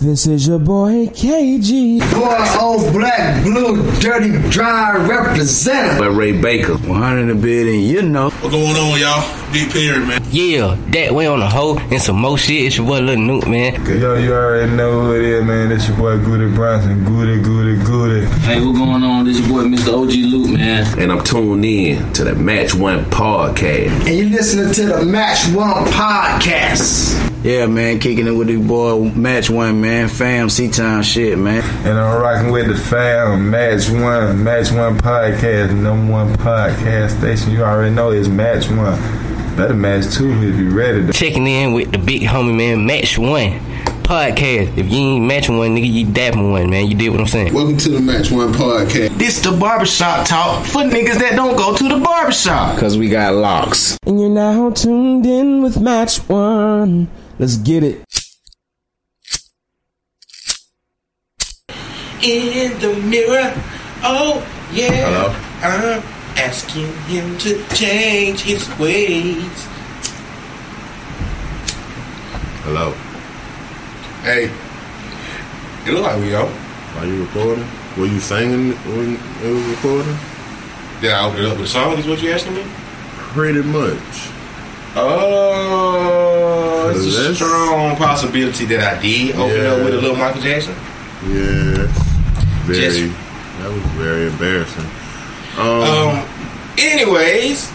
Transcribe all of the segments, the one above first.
This is your boy KG. Boy, old black, blue, dirty, dry representative. But Ray Baker, 100 a bit, and you know. What going on, y'all? Big Perry, man. Yeah, that way on the hoe and some more shit. It's your boy Lil Nuke, man. Yo, you already know who it is, man. It's your boy Goody Bronson. Goody. Hey, what going on? This your boy Mr. OG Luke, man. And I'm tuned in to the Match One podcast. And you listening to the Match One podcast. Yeah, man, kicking it with the boy Match One, man. Fam, C-Town shit, man. And I'm rocking with the fam, Match One podcast, number one podcast station. You already know it's Match One. Better Match Two if you ready to. Checking in with the big homie, man, Match One podcast. If you ain't matching one, nigga, you dapping one, man. You did what I'm saying. Welcome to the Match One podcast. This the barbershop talk for niggas that don't go to the barbershop. Cause we got locks. And you're now tuned in with Match One. Let's get it. In the mirror, oh yeah. Hello? I'm asking him to change his ways. Hello. Hey. It look like we out. Are you recording? Were you singing when it was recording? Did I open it up with a song? Is what you asking me? Pretty much. Oh, it's a strong possibility that I did open up with a little Michael Jackson. Yes. That was very embarrassing. Anyways,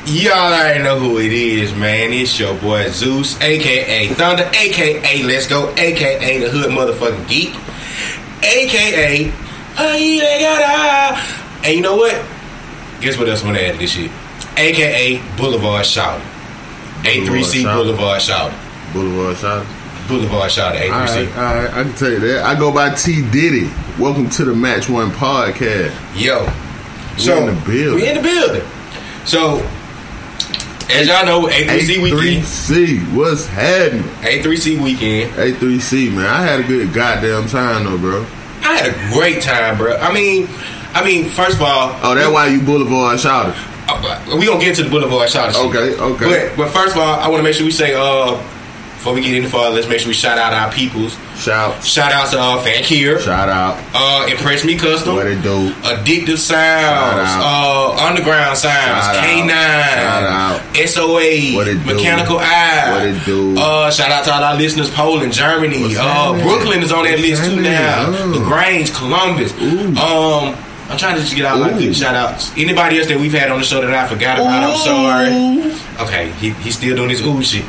y'all already know who it is, man. It's your boy Zeus, aka Thunder, aka Let's Go, aka the Hood Motherfucking Geek, aka and you know what? Guess what else I'm gonna add to this shit? AKA Boulevard Shouty. A3C Boulevard Shouty. Boulevard Shouty, A3C. Alright, I can tell you that. I go by T Diddy. Welcome to the Match One podcast. Yo. We in the building. So, as y'all know, A3C weekend. A3C, what's happening? A3C weekend. A3C, man. I had a good goddamn time though, bro. I had a great time, bro. I mean, first of all. Oh, that's why you Boulevard Shouty. We gonna get to the Boulevard Shouty. Okay. But first of all, I want to make sure we say, before we get any further, let's make sure we shout out our peoples. Shout out to Fan Kier. Shout out. Impress Me Custom. What it do? Addictive Sounds. Underground Sounds. Shout K9. Shout out. SOA. What it do? Mechanical Eye. What it do? Shout out to all our listeners, Poland, Germany. Brooklyn is on that list too now. LaGrange, Columbus. I'm trying to just get out my good shout outs. Anybody else that we've had on the show that I forgot about, I'm sorry. Okay, he's still doing his shit.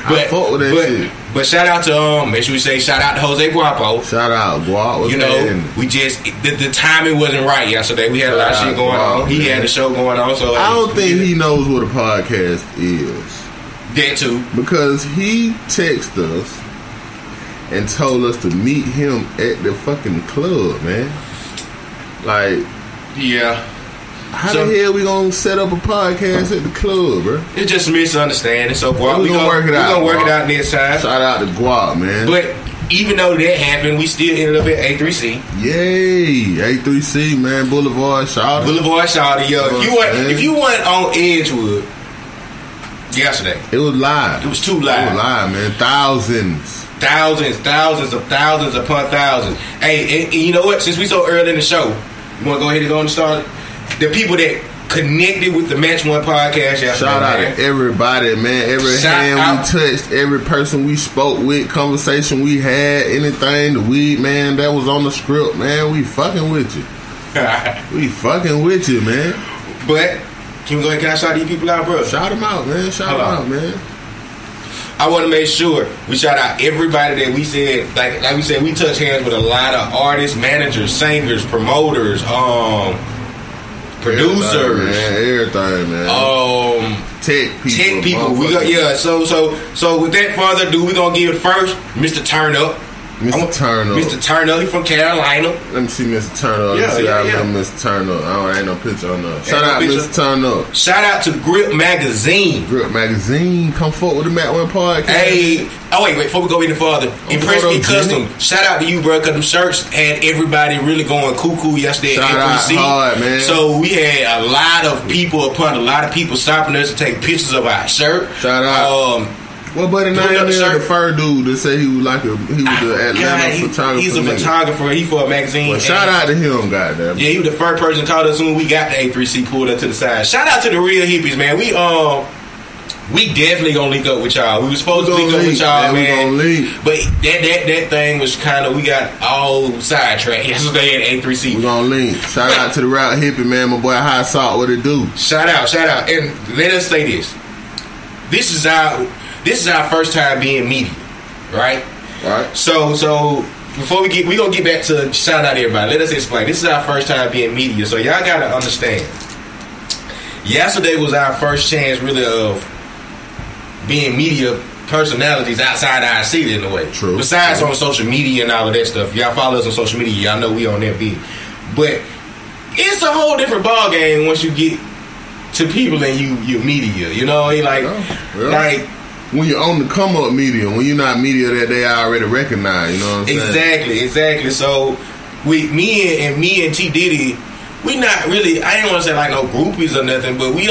But, I fought with that shit. But shout out to make sure we say shout out to Jose Guapo. Shout out Guap. You know, we just the timing wasn't right yesterday. We had a lot of shit going on. He had a show going on. So I don't think he knows what a podcast is. That too, because he texted us and told us to meet him at the fucking club, man. Like, yeah. How the hell we gonna set up a podcast at the club, bro? It's just a misunderstanding. So Guap, we gonna work it out. We gonna work it out next time. Shout out to Guap, man. But even though that happened, we still ended up at A3C. Yay, A3C, man. Boulevard Shouty. Yo. If you went on Edgewood yesterday, it was live. It was too live. It was live, man. Thousands upon thousands. Hey, and you know what? Since we so early in the show, you want to go ahead and go and start? The people that connected with the Match One podcast yesterday. Shout out to everybody, man. Every hand we touched, every person we spoke with, conversation we had, anything, the weed, man, that was on the script, man. We fucking with you. We fucking with you, man. But can we go ahead and shout these people out, bro? Shout them out, man. Shout them out, man. I want to make sure we shout out everybody that we said, like we said, we touched hands with a lot of artists, managers, singers, promoters, producers, everything, man. Tech people. We got So with that further ado, we gonna give it first, Mr. Turn Up. Mr. Turn Up, he from Carolina. Let me see Mr. Turn Up. I remember Mr. Turn Up. I ain't no picture on there. Shout out Mr. Turn Up. Shout out to Grip Magazine. Come forward with the Matt One podcast. Hey, wait, before we go any further, Impress Me Custom. Shout out to you, bro, because them shirts had everybody really going cuckoo yesterday at A3C. Hard, man. So we had a lot of people stopping us to take pictures of our shirt. Shout out. What buddy name is the fur dude that said he was the Atlanta photographer? He's a photographer. He for a magazine. Well, shout out to him, goddamn. Yeah, he was the first person called us when we got the A3C pulled up to the side. Shout out to the real hippies, man. We definitely gonna link up with y'all. We were supposed to link up with y'all, man. But that thing was kind of, we got all sidetracked yesterday at A3C. We gonna link. Shout out to the route hippie, man. My boy High Salt, what it do? Shout out. And let us say this. This is our first time being media, right? Right. So before we gonna get back to shout out everybody. Let us explain. This is our first time being media, so y'all gotta understand. Yesterday was our first chance, really, of being media personalities outside our city in a way. True. Besides on social media and all of that stuff. Y'all follow us on social media, y'all know we on that beat. But it's a whole different ball game once you get to people and you media. You know, like when you're on the come up media, when you're not media that they already recognize, you know what I'm saying? Exactly. So with me and T Diddy, we not really, I ain't want to say like no groupies or nothing, but we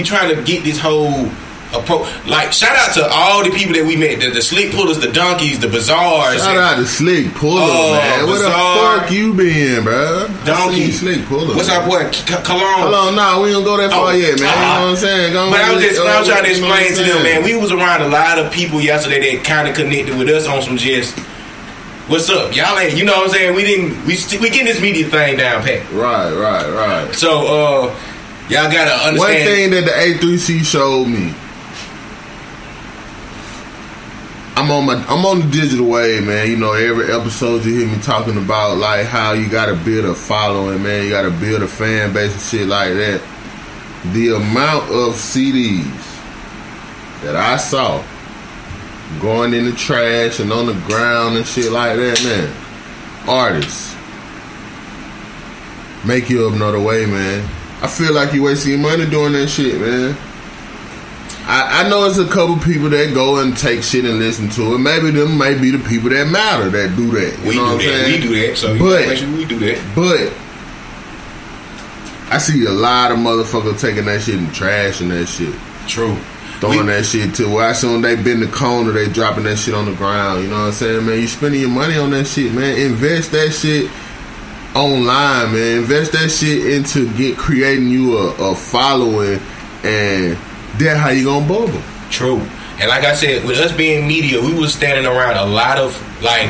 trying to get this whole approach. Like, shout out to all the people that we met, the slick pullers, the donkeys, the bazaars. Shout out to slick pullers, man. Where the fuck you been, bro? Donkey, slick pullers. What's our boy? Cologne. No, we don't go that far yet, man. You know what I'm saying? I was trying to explain to them, man. We was around a lot of people yesterday that kind of connected with us on some just, what's up, y'all? Ain't, you know what I'm saying? We getting this media thing down pat. Right. So y'all gotta understand. One thing that the A3C showed me. I'm on the digital wave, man. You know, every episode you hear me talking about like how you gotta build a following, man. You gotta build a fan base and shit like that. The amount of CDs that I saw going in the trash and on the ground and shit like that, man. Artists make you up another way, man. I feel like you wasting your money doing that shit, man. I know it's a couple people that go and take shit and listen to it. Maybe them may be the people that matter that do that. You know what I'm saying? We do that. So make sure we do that. But I see a lot of motherfuckers taking that shit and trashing that shit. True. Throwing that shit to where as soon as they bend the corner, they dropping that shit on the ground. You know what I'm saying, man? You spending your money on that shit, man. Invest that shit online, man. Invest that shit into creating you a following, and that's how you gonna bubble. True. And like I said, with us being media, we was standing around a lot of like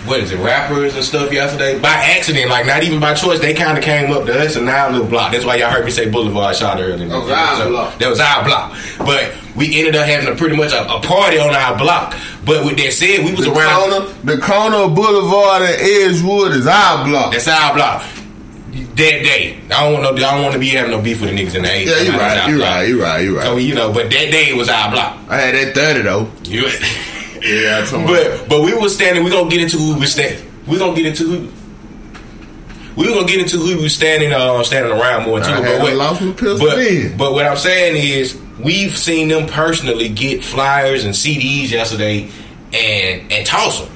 rappers and stuff yesterday by accident, like not even by choice. They kind of came up to us in our little block. That's why y'all heard me say Boulevard shot earlier. That was our block. But we ended up having pretty much a party on our block. But with that said, we was around the corner of Boulevard and Edgewood is our block. That's our block. That day, I don't want to be having no beef with the niggas in the 80s. Yeah, you're right. So but that day was our block. I had that 30 though. Yeah, I told you. But we was standing. We gonna get into who we stand. We gonna get into who we was standing around more too. But what I'm saying is, we've seen them personally get flyers and CDs yesterday and toss them.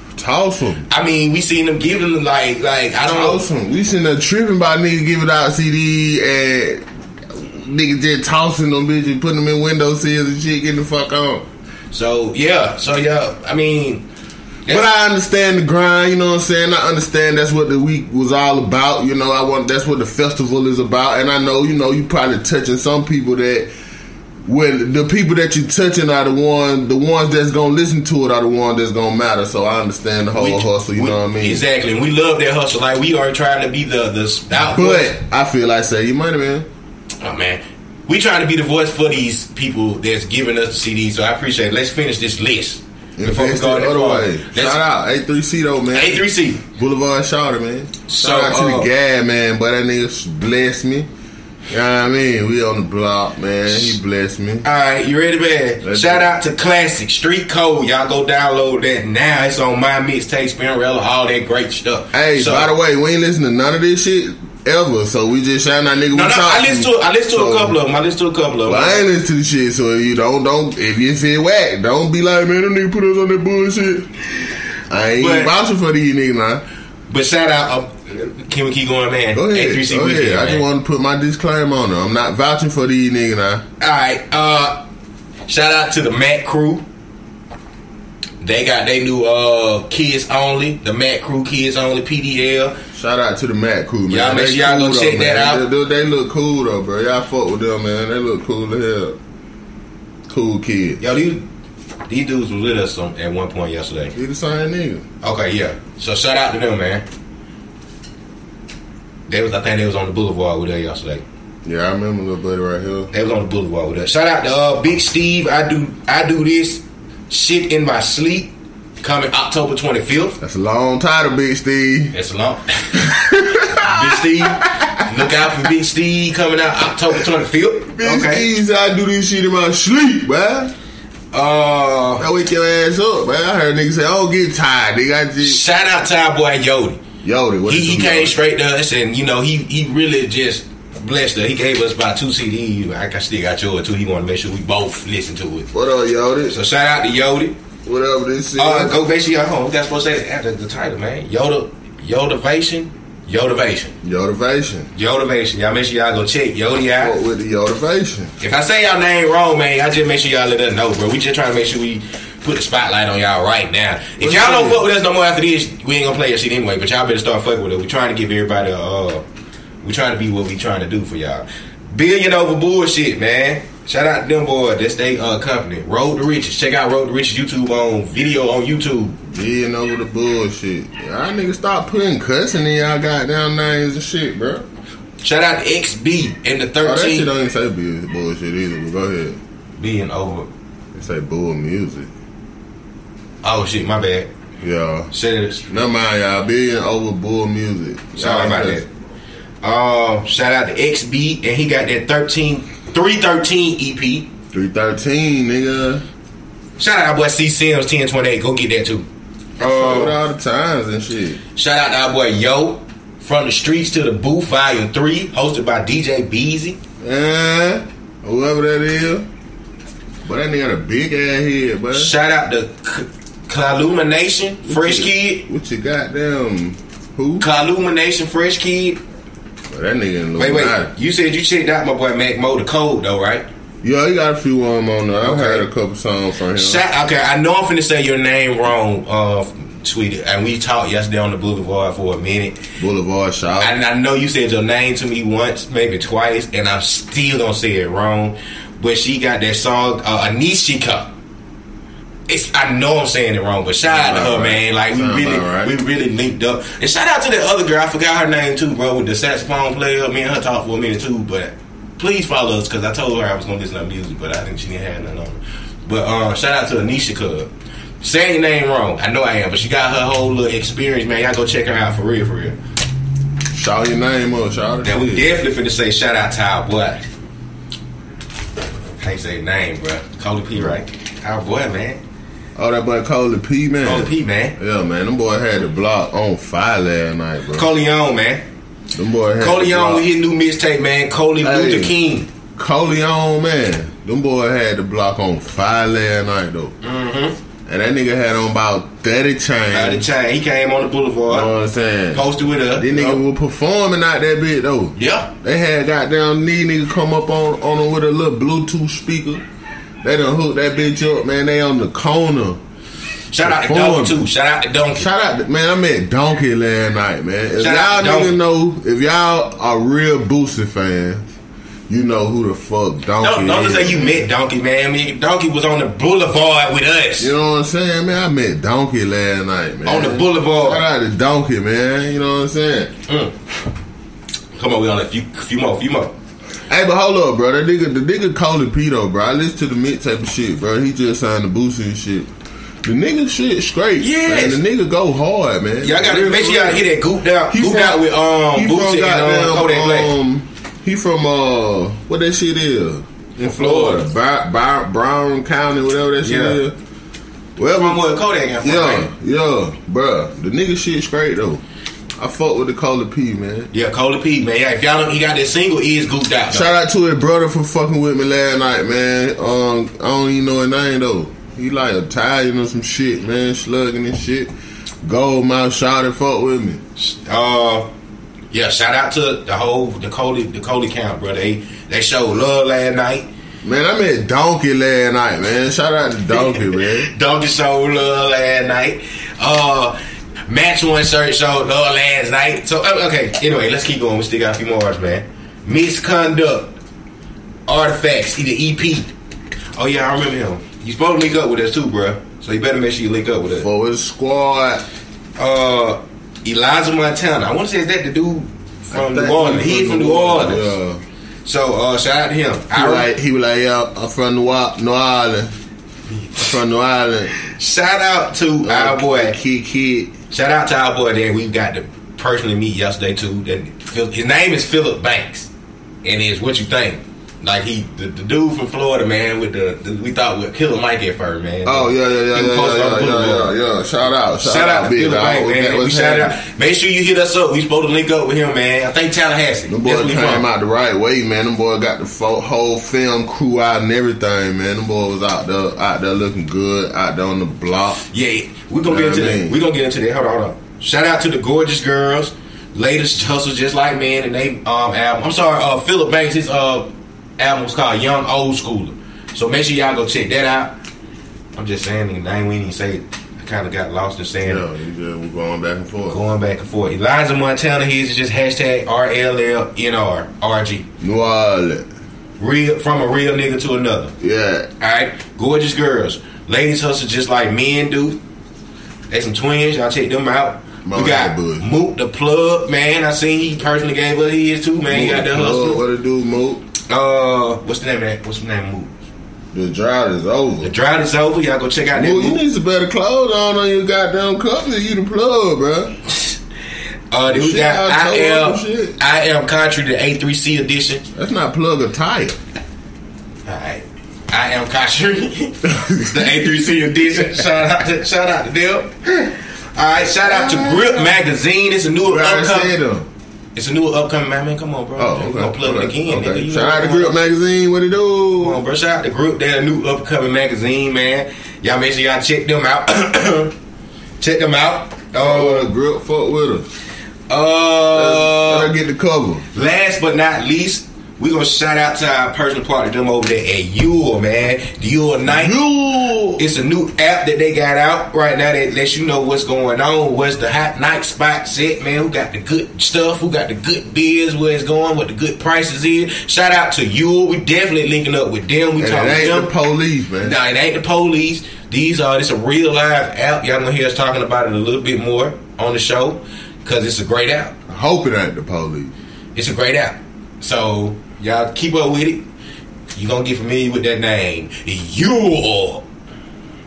I mean, we seen them giving them like I don't know. We seen them tripping by niggas giving out CD and niggas just tossing them bitches, putting them in windowsills and shit, getting the fuck on. So yeah. I mean, but I understand the grind. You know what I'm saying? I understand that's what the week was all about. You know, that's what the festival is about. And I know, you probably touching some people that. When the people that you're touching are the ones that's gonna listen to it are the ones that's gonna matter. So I understand the whole hustle. You know what I mean? Exactly. And we love that hustle. Like, we are trying to be the out. But I feel like save your money, man. Oh man, we trying to be the voice for these people that's giving us the CDs. So I appreciate it. Let's finish this list before we go the other way. Shout out A3C though, man. A3C Boulevard Shouter, man. Shout out to the guy, man. But that nigga blessed me. You know what I mean? We on the block, man. He blessed me. Alright, you ready, man? Shout out to Classic Street Code. Y'all go download that now. It's on my mixtape, Spinrella, all that great stuff. Hey, by the way, we ain't listening to none of this shit ever. So we just shouting out nigga. I listen to a couple of them. But I ain't listen to the shit. So if you don't if you feel whack, don't be like, man, them nigga put us on that bullshit. I ain't vouching for these niggas now. But shout out, can we keep going, man? Go ahead. A3C Weekend, man. I just want to put my disclaimer on them. I'm not vouching for these niggas now. Alright, Shout out to the Mac Crew. They got their new Kids Only, the Mac Crew Kids Only PDL. Shout out to the Mac Crew, man. Y'all make sure y'all go check that out. They look cool though, bro. Y'all fuck with them, man. They look cool as hell. Cool kids. Yo, these dudes was with us at one point yesterday. They the same nigga. Okay, yeah. So shout out to them, man. I think they was on the boulevard with us yesterday. Yeah, I remember little buddy right here. They was on the boulevard with us. Shout out to Big Steve. I do this shit in my sleep. Coming October 25th. That's a long title, Big Steve. That's a long. Big Steve. Look out for Big Steve coming out October 25th. Big Steve, I do this shit in my sleep, man. I wake your ass up, man. I heard niggas say, "Oh, get tired, nigga." I just shout out to our boy Yodi. What he came straight to us, and you know he really just blessed us. He gave us about 2 CDs. I still got yours too. He want to make sure we both listen to it. What up, Yodi? So shout out to Yodi. Whatever this is. Go basically your home. We got supposed to say after the title, man. Yodavation. Y'all make sure y'all go check Yodi out. What with the Yodavation? If I say y'all name wrong, man, I just make sure y'all let us know, bro. We just trying to make sure we put the spotlight on y'all right now. If y'all don't fuck with us no more after this, we ain't gonna play your shit anyway. But y'all better start fucking with it. We trying to give everybody we trying to be what we trying to do for y'all. Billion over bullshit, man. Shout out to them boys. That's their company. Road to Riches. Check out Road to Riches YouTube video on YouTube. Billion over the bullshit. Y'all niggas stop putting cussing in y'all goddamn names and shit, bro. Shout out to XB and the 13. Oh, that shit don't even say bullshit either, but go ahead. Billion over. It say bull music. Oh shit, my bad. Yeah. Shit. Never mind, y'all. Billion over bull music. Sorry about that. Shout out to XB and he got that 313 EP. 313, nigga. Shout out to our boy C Sims 1028. Go get that too. With all the times and shit. Shout out to our boy Yo. From the Streets to the Booth Volume 3, hosted by DJ Beezy. Whoever that is. But that nigga got a big ass head, bud. Shout out to Calumination, Fresh Kid. What you goddamn who? Calumination, Fresh Kid. Well, that nigga in Wait. You said you checked out my boy Mac Mo the Code though, right? Yeah, he got a few on there. I've heard a couple songs from him. Okay, I know I'm finna say your name wrong, sweetie. And we talked yesterday on the Boulevard for a minute. Boulevard Shop. And I know you said your name to me once, maybe twice, and I'm still gonna say it wrong. But she got that song, Anishika. I know I'm saying it wrong, but shout out to her, man. Like we really linked up. And shout out to that other girl. I forgot her name too, bro, with the saxophone player. Me and her talked for a minute too. But please follow us because I told her I was gonna listen to music, but I think she didn't have nothing on her. But shout out to Anisha Cub. Saying your name wrong, I know I am, but she got her whole little experience, man. Y'all go check her out for real. Shout your name up, shout it. Now we definitely finna say shout out to our boy. Can't say name, bro. Coley P, right? Our boy, man. Oh, that boy Coley P, man. Coley P, man. Yeah, man. Them boy had the block on fire last night, bro. Coleon, man. Them boy had Coleon with his new mixtape, man. Coley Luther King. Coleon, man. Them boy had the block on fire last night, though. Mm-hmm. And that nigga had on about 30 chains. He came on the boulevard. You know what I'm saying? Posted with us. These niggas were performing out that bit, though. Yeah. They had goddamn nigga come up on them with a little Bluetooth speaker. They done hooked that bitch up, man. They on the corner. Shout out to Donkey, too. Shout out to Donkey. Man, I met Donkey last night, man. If y'all niggas know, if y'all are real Boosie fans, you know who the fuck Donkey is. Don't just say you met Donkey, man. I mean, Donkey was on the boulevard with us. You know what I'm saying, man? I met Donkey last night, man. On the boulevard. Shout out to Donkey, man. You know what I'm saying? Come on, we on a few more. Hey, but hold up, bro. The nigga Coley P, though, bro. I listened to the mixtape and shit, bro. He just signed the Boosie and shit. The nigga shit straight. Yes. Man. The nigga go hard, man. Y'all gotta make sure y'all hit that gooped out with Boosie and Kodak Black. He from what that shit is in Florida, Brown County, whatever that shit is. Well, from what Kodak and yeah, bruh. The nigga shit straight though. I fuck with the Coley P, man. Yeah, Coley P, man. Yeah, if y'all don't, he got that single, is gooped out. Shout out to his brother for fucking with me last night, man. I don't even know his name though. He like Italian or some shit, man, slugging and shit. Gold mouth shot and fuck with me. Yeah, shout out to the Coley count, bro. They showed love last night. Man, I met Donkey last night, man. Shout out to Donkey, man. Donkey showed love last night. Match One shirt showed love last night. So okay, anyway, let's keep going. We still got a few more hours, man. Misconduct, Artifacts, the EP. Oh yeah, I remember him. You supposed to link up with us too, bro. So you better make sure you link up with us. For his squad. Elijah Montana. I want to say, is that the dude from New Orleans? He from New Orleans. Yeah. So shout out to him. He was like, yeah, I'm from New Orleans. From New Orleans. Shout out to our boy Kid. Shout out to our boy there. We got to personally meet yesterday too. His name is Philip Banks, and it's What You Think. Like the dude from Florida, man, with we thought would Killer Mike at first, man. Oh yeah. Shout out to Philip Banks, man. We shout out. Make sure you hit us up. We supposed to link up with him, man. I think Tallahassee. Them boys came out the right way, man. Them boys got the whole film crew out and everything, man. Them boys was out there looking good, out there on the block. Yeah, we gonna get into that. We gonna get into that. Hold on. Shout out to the Gorgeous Girls, latest hustle just like man, and they album. I'm sorry, Philip Banks. His album was called Young Old Schooler. So make sure y'all go check that out. I'm just saying the name, we didn't say it. I kind of got lost in saying it. We're going back and forth. Elijah Montana, he's just hashtag RLLNRRG. New Orleans. From a real nigga to another. Yeah. Alright. Gorgeous Girls. Ladies hustle just like men do. They some twins. Y'all check them out. We got Moot the Plug, man. I seen he personally gave us his too, man. He got the hustle. What it do, Moot? What's the name of that? What's the name of Moot? The drought is over. Y'all go check out that. You need some better clothes on your goddamn company. You the plug, bro. Then we got I Am Country, the A3C edition. That's not plug attire. Alright. I Am Country. It's the A3C edition. Shout out to them. Alright, shout out to Grip Magazine. It's a new upcoming. It's a new upcoming, man. Come on, bro. Oh, okay. Gonna plug it again, nigga. Shout out to Grip Magazine. What it do? Come on, bro. Shout out to Grip. They're a new upcoming magazine, man. Y'all make sure y'all check them out. Check them out. Grip fuck with us. Let's get the cover. Last but not least, we gonna shout out to our personal partner, them over there at Yule, man. The Yule Night. It's a new app that they got out right now that lets you know what's going on, what's the hot night spot set, man. Who got the good stuff, who got the good beers, where it's going, what the good prices is. Shout out to Yule. We definitely linking up with them. We talking to them. It ain't the police, man. Nah, it ain't the police. This a real live app. Y'all gonna hear us talking about it a little bit more on the show because it's a great app. I hope it ain't the police. It's a great app. So y'all keep up with it. You gonna get familiar with that name, Yule.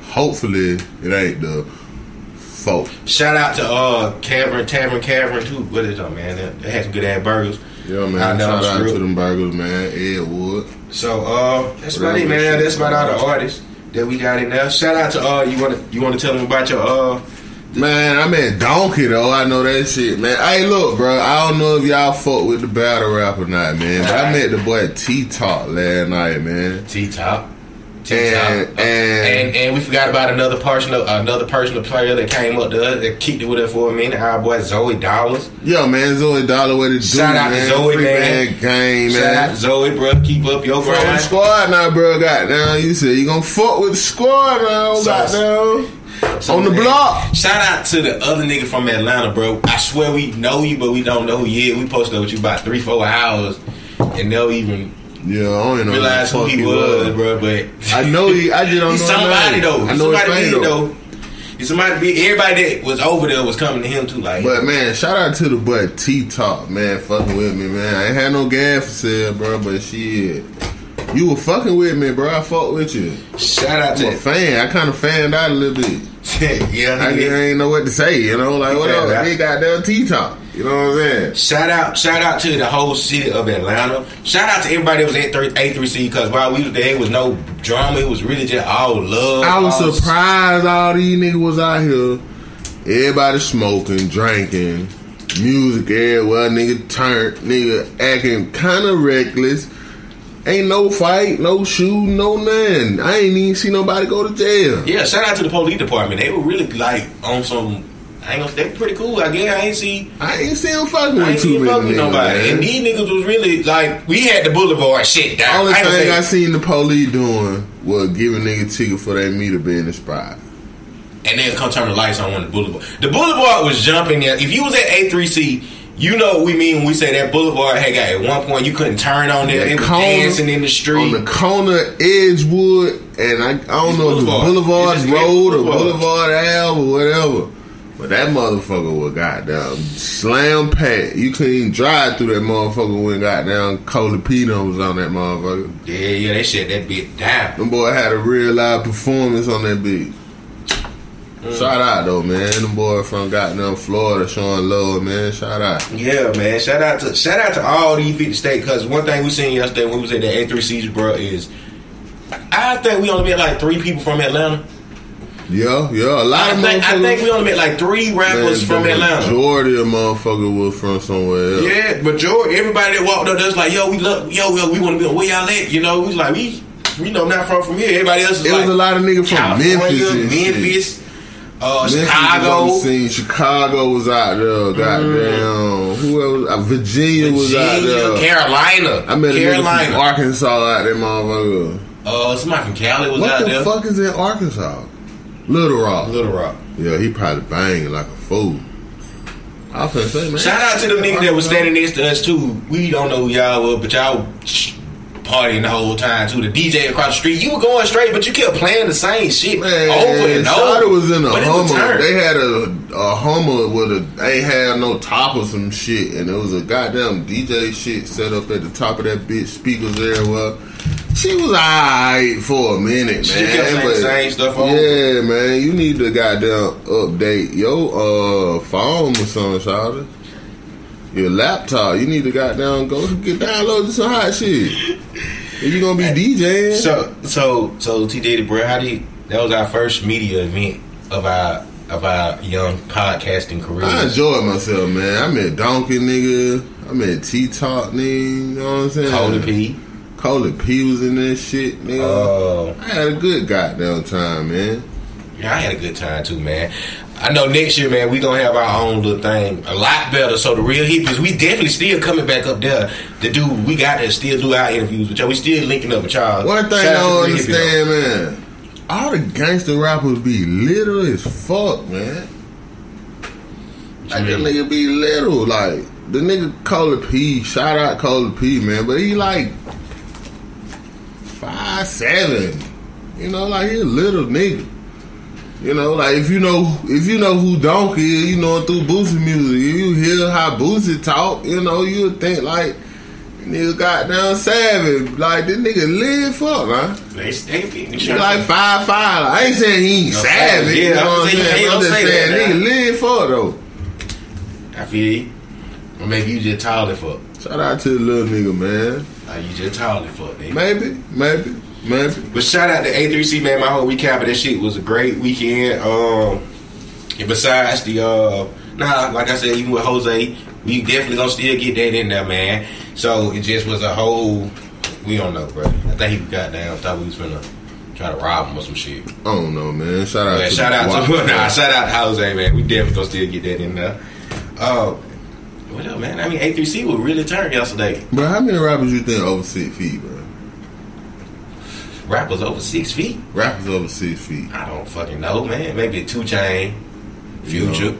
Hopefully it ain't the folk. Shout out to Tavern too. What is it, man? They had some good ass burgers. Yeah, man. Shout out to them burgers, man. Ed Wood. So that's about it, man. That's about all the artists that we got in there. Shout out to you want to tell them about your Man, I met Donkey though. I know that shit, man. Hey, look, bro. I don't know if y'all fuck with the battle rap or not, man. But I met the boy T-Top last night, man. T-Top. And we forgot about another personal player that came up to us that kicked it with us for a minute. Our boy Zoe Dollars. Yo, man, Zoe Dollar, what it do? Shout out to Zoe, man. Gang, Shout out to Zoe, bro. Keep up your grind. Fuck the squad now, bro. Goddamn, you said you gonna fuck with the squad now, goddamn. So, on the block. Shout out to the other nigga from Atlanta, bro. I swear we know you, but we don't know who you is. We posted up with you about 3-4 hours, and they'll even. Yeah, I don't even realize who he was, bro. But I know he. I just don't know. He's somebody though. I know somebody his big though. He's somebody big. Everybody that was over there was coming to him too. Like, but man, shout out to the boy T-Top, man, fucking with me, man. I ain't had no gas for sale, bro, but shit. You were fucking with me, bro. I fuck with you. Shout out to a fan. I kind of fanned out a little bit. Yeah, I ain't know what to say. You know, like what else? They got that T-Top. You know what I'm saying? Shout out to the whole city of Atlanta. Shout out to everybody that was at A3C because while we was there, it was no drama. It was really just all love. I was surprised all these niggas was out here. Everybody smoking, drinking, music everywhere. Nigga turned, nigga acting kind of reckless. Ain't no fight, no shooting, no nothing. I ain't even see nobody go to jail. Yeah, shout out to the police department. They were really like on some I ain't gonna. They pretty cool. I guess I ain't see him fucking with too many niggas, nobody. man. And these niggas was really like we had the Boulevard shit down. Only thing I seen the police doing was giving nigga ticket for their meter being the spot. And then come turn the lights on the Boulevard. The Boulevard was jumping there. If you was at A3C, you know what we mean when we say that Boulevard had got at one point you couldn't turn on there. It was dancing in the street. On the corner, Edgewood, and I don't know if it was Boulevard Road or Boulevard Ave or whatever. But that motherfucker was goddamn slam packed. You couldn't even drive through that motherfucker when goddamn Colapino was on that motherfucker. Yeah, they shut that bitch down. Them boy had a real live performance on that bitch. Shout out though, man. Them boy from goddamn Florida showing love, man. Shout out. Yeah, man. Shout out to all these 50 states. Because one thing we seen yesterday when we was at the A3Cs, bro, is I think we only met like 3 people from Atlanta. Yeah, a lot of motherfuckers. I think we only met like 3 rappers from Atlanta. Majority of motherfuckers was from somewhere else. Yeah, majority. Everybody that walked up there was like, yo, we want to be where y'all at. You know, we was like, we know not from here. Everybody else is it like, was a lot of niggas from Memphis. Chicago. Chicago was out there. Goddamn. Who else? Virginia was out there. Carolina. I met a nigga from Arkansas out there, motherfucker. Somebody from Cali was out there. What the fuck is in Arkansas? Little Rock. Yeah, he probably banging like a fool. I was finna say, man. Shout out to the niggas that was standing next to us too. We don't know who y'all were, but y'all partying the whole time too. The DJ across the street, you were going straight, but you kept playing the same shit over and over. It was in a Hummer. They had a Hummer with they had no top or some shit, and it was a goddamn DJ shit set up at the top of that bitch. Speakers everywhere. She was alright for a minute, man. She kept saying the same stuff over. Yeah, man. You need to goddamn update your phone or something, Shawty. Your laptop. You need to goddamn go get download some hot shit. If you gonna be DJing. So T Diddy, bro, that was our first media event of our young podcasting career. I enjoyed myself, man. I met Donkey nigga. I met T-Talk nigga. You know what I'm saying? Coley P was in that shit, nigga. I had a good goddamn time, man. Yeah, I had a good time too, man. I know next year, man, we gonna have our own little thing, a lot better. So the real hippies, we definitely still coming back up there to do. We got to still do our interviews with y'all. We still linking up with y'all. One thing I don't understand, man. All the gangster rappers be little as fuck, man. Like that nigga be little, like the nigga Coley P. Shout out Coley P, man, but he like 5'7". You know, like he a little nigga. You know, like if you know who Donkey is, you know through Boosie music, you hear how Boosie talk, you know, you would think like nigga goddamn savage, like this nigga live fuck, man. He like 5'5". I ain't saying he ain't savage, you know what I'm saying? I'm just saying nigga live fuck though. I feel you. Or maybe you just tall as fuck. Shout out to the little nigga, man. You just tall as fuck, nigga. Maybe. But shout out to A3C, man. My whole recap of that shit was a great weekend. And besides the like I said, even with Jose, we definitely gonna still get that in there, man. So it just was a whole. We don't know, bro. I think he got down. Thought we was finna try to rob him or some shit. I don't know, man. Shout out to Jose, man. We definitely gonna still get that in there. What up, man? I mean, A3C was really turned yesterday. Bro, how many rappers you think over 6 feet, bro? Rappers over 6 feet? Rappers over 6 feet. I don't fucking know, man. Maybe 2 Chainz, Future.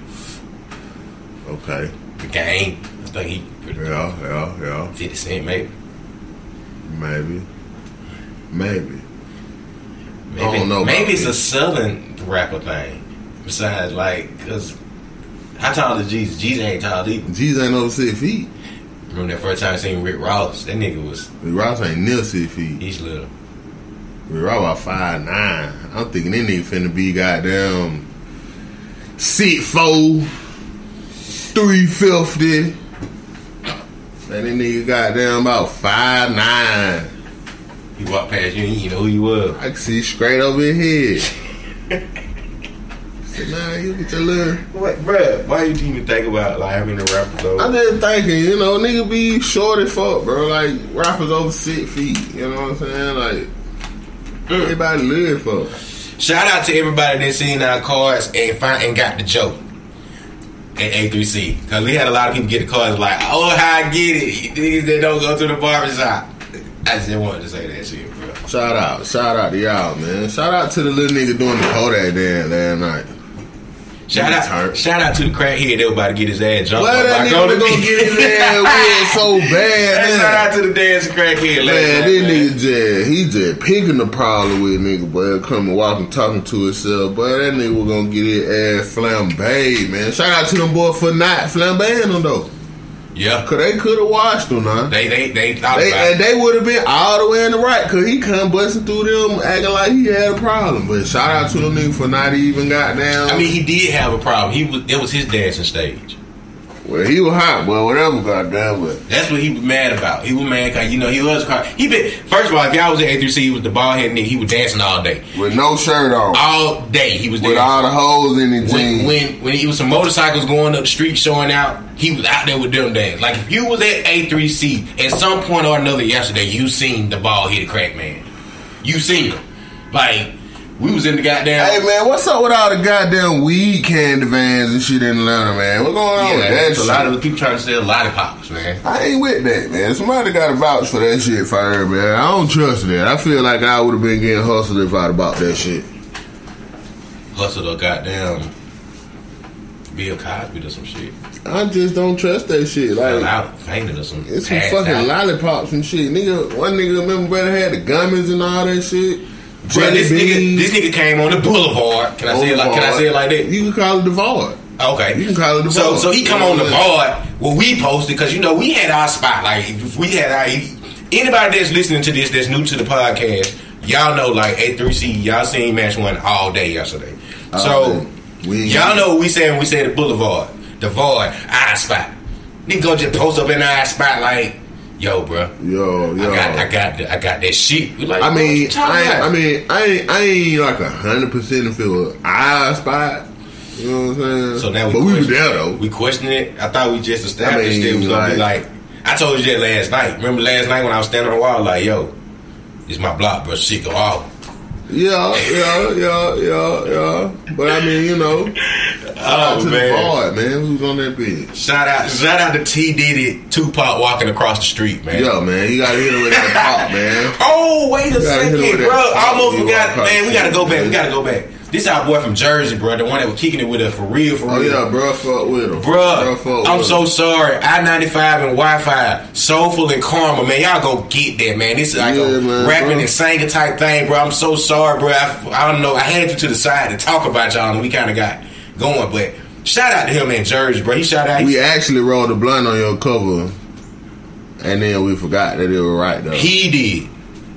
Okay. The Game. I think he pretty good. Yeah. 50 Cent, maybe. Maybe. I don't know. Maybe it's a Southern rapper thing. Besides, like, because how tall is Jesus? Jesus ain't tall either. Jesus ain't over 6 feet. Remember that first time I seen Rick Ross? That nigga was. Rick Ross ain't near 6 feet. He's little. Rick Ross about 5'9". I'm thinking that nigga finna be goddamn 6'4", 350. Man, that nigga goddamn about 5'9". He walked past you and you know who you was. I can see straight over his head. Said, nah, you get your little. What, bruh? Why you even think about like having a rapper though? I'm just thinking, you know, nigga be short as fuck, bro. Like rappers over 6 feet. You know what I'm saying? Like everybody live for. Shout out to everybody that seen our cards and got the joke. at A3C because we had a lot of people get the cards like, oh, how I get it? Niggas that don't go to the barbershop. I just wanted to say that shit, bro. Shout out to y'all, man. Shout out to the little nigga doing the Kodak dance last night. Shout out to the crackhead that was about to get his ass jumped. Well, that nigga was gonna get his ass weird so bad. Shout out to the dancing crackhead. Man, this nigga he just picking the problem with nigga, boy. Coming walking, talking to himself, boy. That nigga was gonna get his ass flambéed, man. Shout out to them boys for not flambéing them though. Yeah, cause they could have watched him, nah. They thought about and they would have been all the way in the right, cause he come busting through them, acting like he had a problem. But shout out to them niggas for not even goddamn. I mean, he did have a problem. It was his dancing stage. Well, he was hot, boy. Whatever, goddamn. But that's what he was mad about. He was mad because he was crying. First of all, if y'all was at A3C, he was the bald head nigga. He was dancing all day with no shirt on. All day he was dancing with all the holes in his jeans. When he was some motorcycles going up the street showing out, he was out there with them dancing. Like if you was at A3C at some point or another yesterday, you seen the bald headed crack man. You seen him. Like we was in the goddamn. Hey man, what's up with all the goddamn weed candy vans and shit in Atlanta, man? What's going on with that? A lot of the people trying to sell lollipops, man. I ain't with that, man. Somebody got to vouch for that shit for her, man. I don't trust that. I feel like I would have been getting hustled if I'd bought that shit. Hustled or goddamn Bill Cosby or some shit. I just don't trust that shit. Like out, fainted or some. It's some fucking lollipops and shit. Nigga, one nigga remember brother had the gummies and all that shit. Bro, this nigga came on the boulevard. Can I say it like that? You can call it the Vard. Okay, you can call it the Vard. So he come on the Vard. Well, we posted because we had our spot. Like if we had anybody that's listening to this that's new to the podcast, y'all know like A3C. Y'all seen Match 1 all day yesterday. So y'all know what we said when we said the boulevard, the Vard, our spot. Nigga gonna just post up in our spot like. Yo, bro. Yo. I got that shit. Like, I ain't like 100% if it was our spot. You know what I'm saying? So now we were there though. We questioned it. I thought we just established it was gonna be like. I told you that last night. Remember last night when I was standing on the wall like, yo, it's my block, bro. Shit go off. Yeah. But I mean, you know. Shout out to the Vard, man. Who's on that bitch? Shout out to T Diddy, Tupac walking across the street, man. Yo, man, you gotta hit him with that pop, man. Oh, wait a second, bro. I almost forgot, man. We gotta go back. This our boy from Jersey, bro. The one that was kicking it with us for real. Oh yeah, bro, fuck with him. Bro, I'm so sorry. I-95 and Wi-Fi, Soulful and Karma, man. Y'all go get that, man. This is like a rapping and singing type thing, bro. I'm so sorry, bro. I don't know. I had you to the side to talk about y'all, and we kind of got going, but shout out to him in Jersey, bro. He shout out. We actually rolled a blunt on your cover, and then we forgot that it was right though. He did.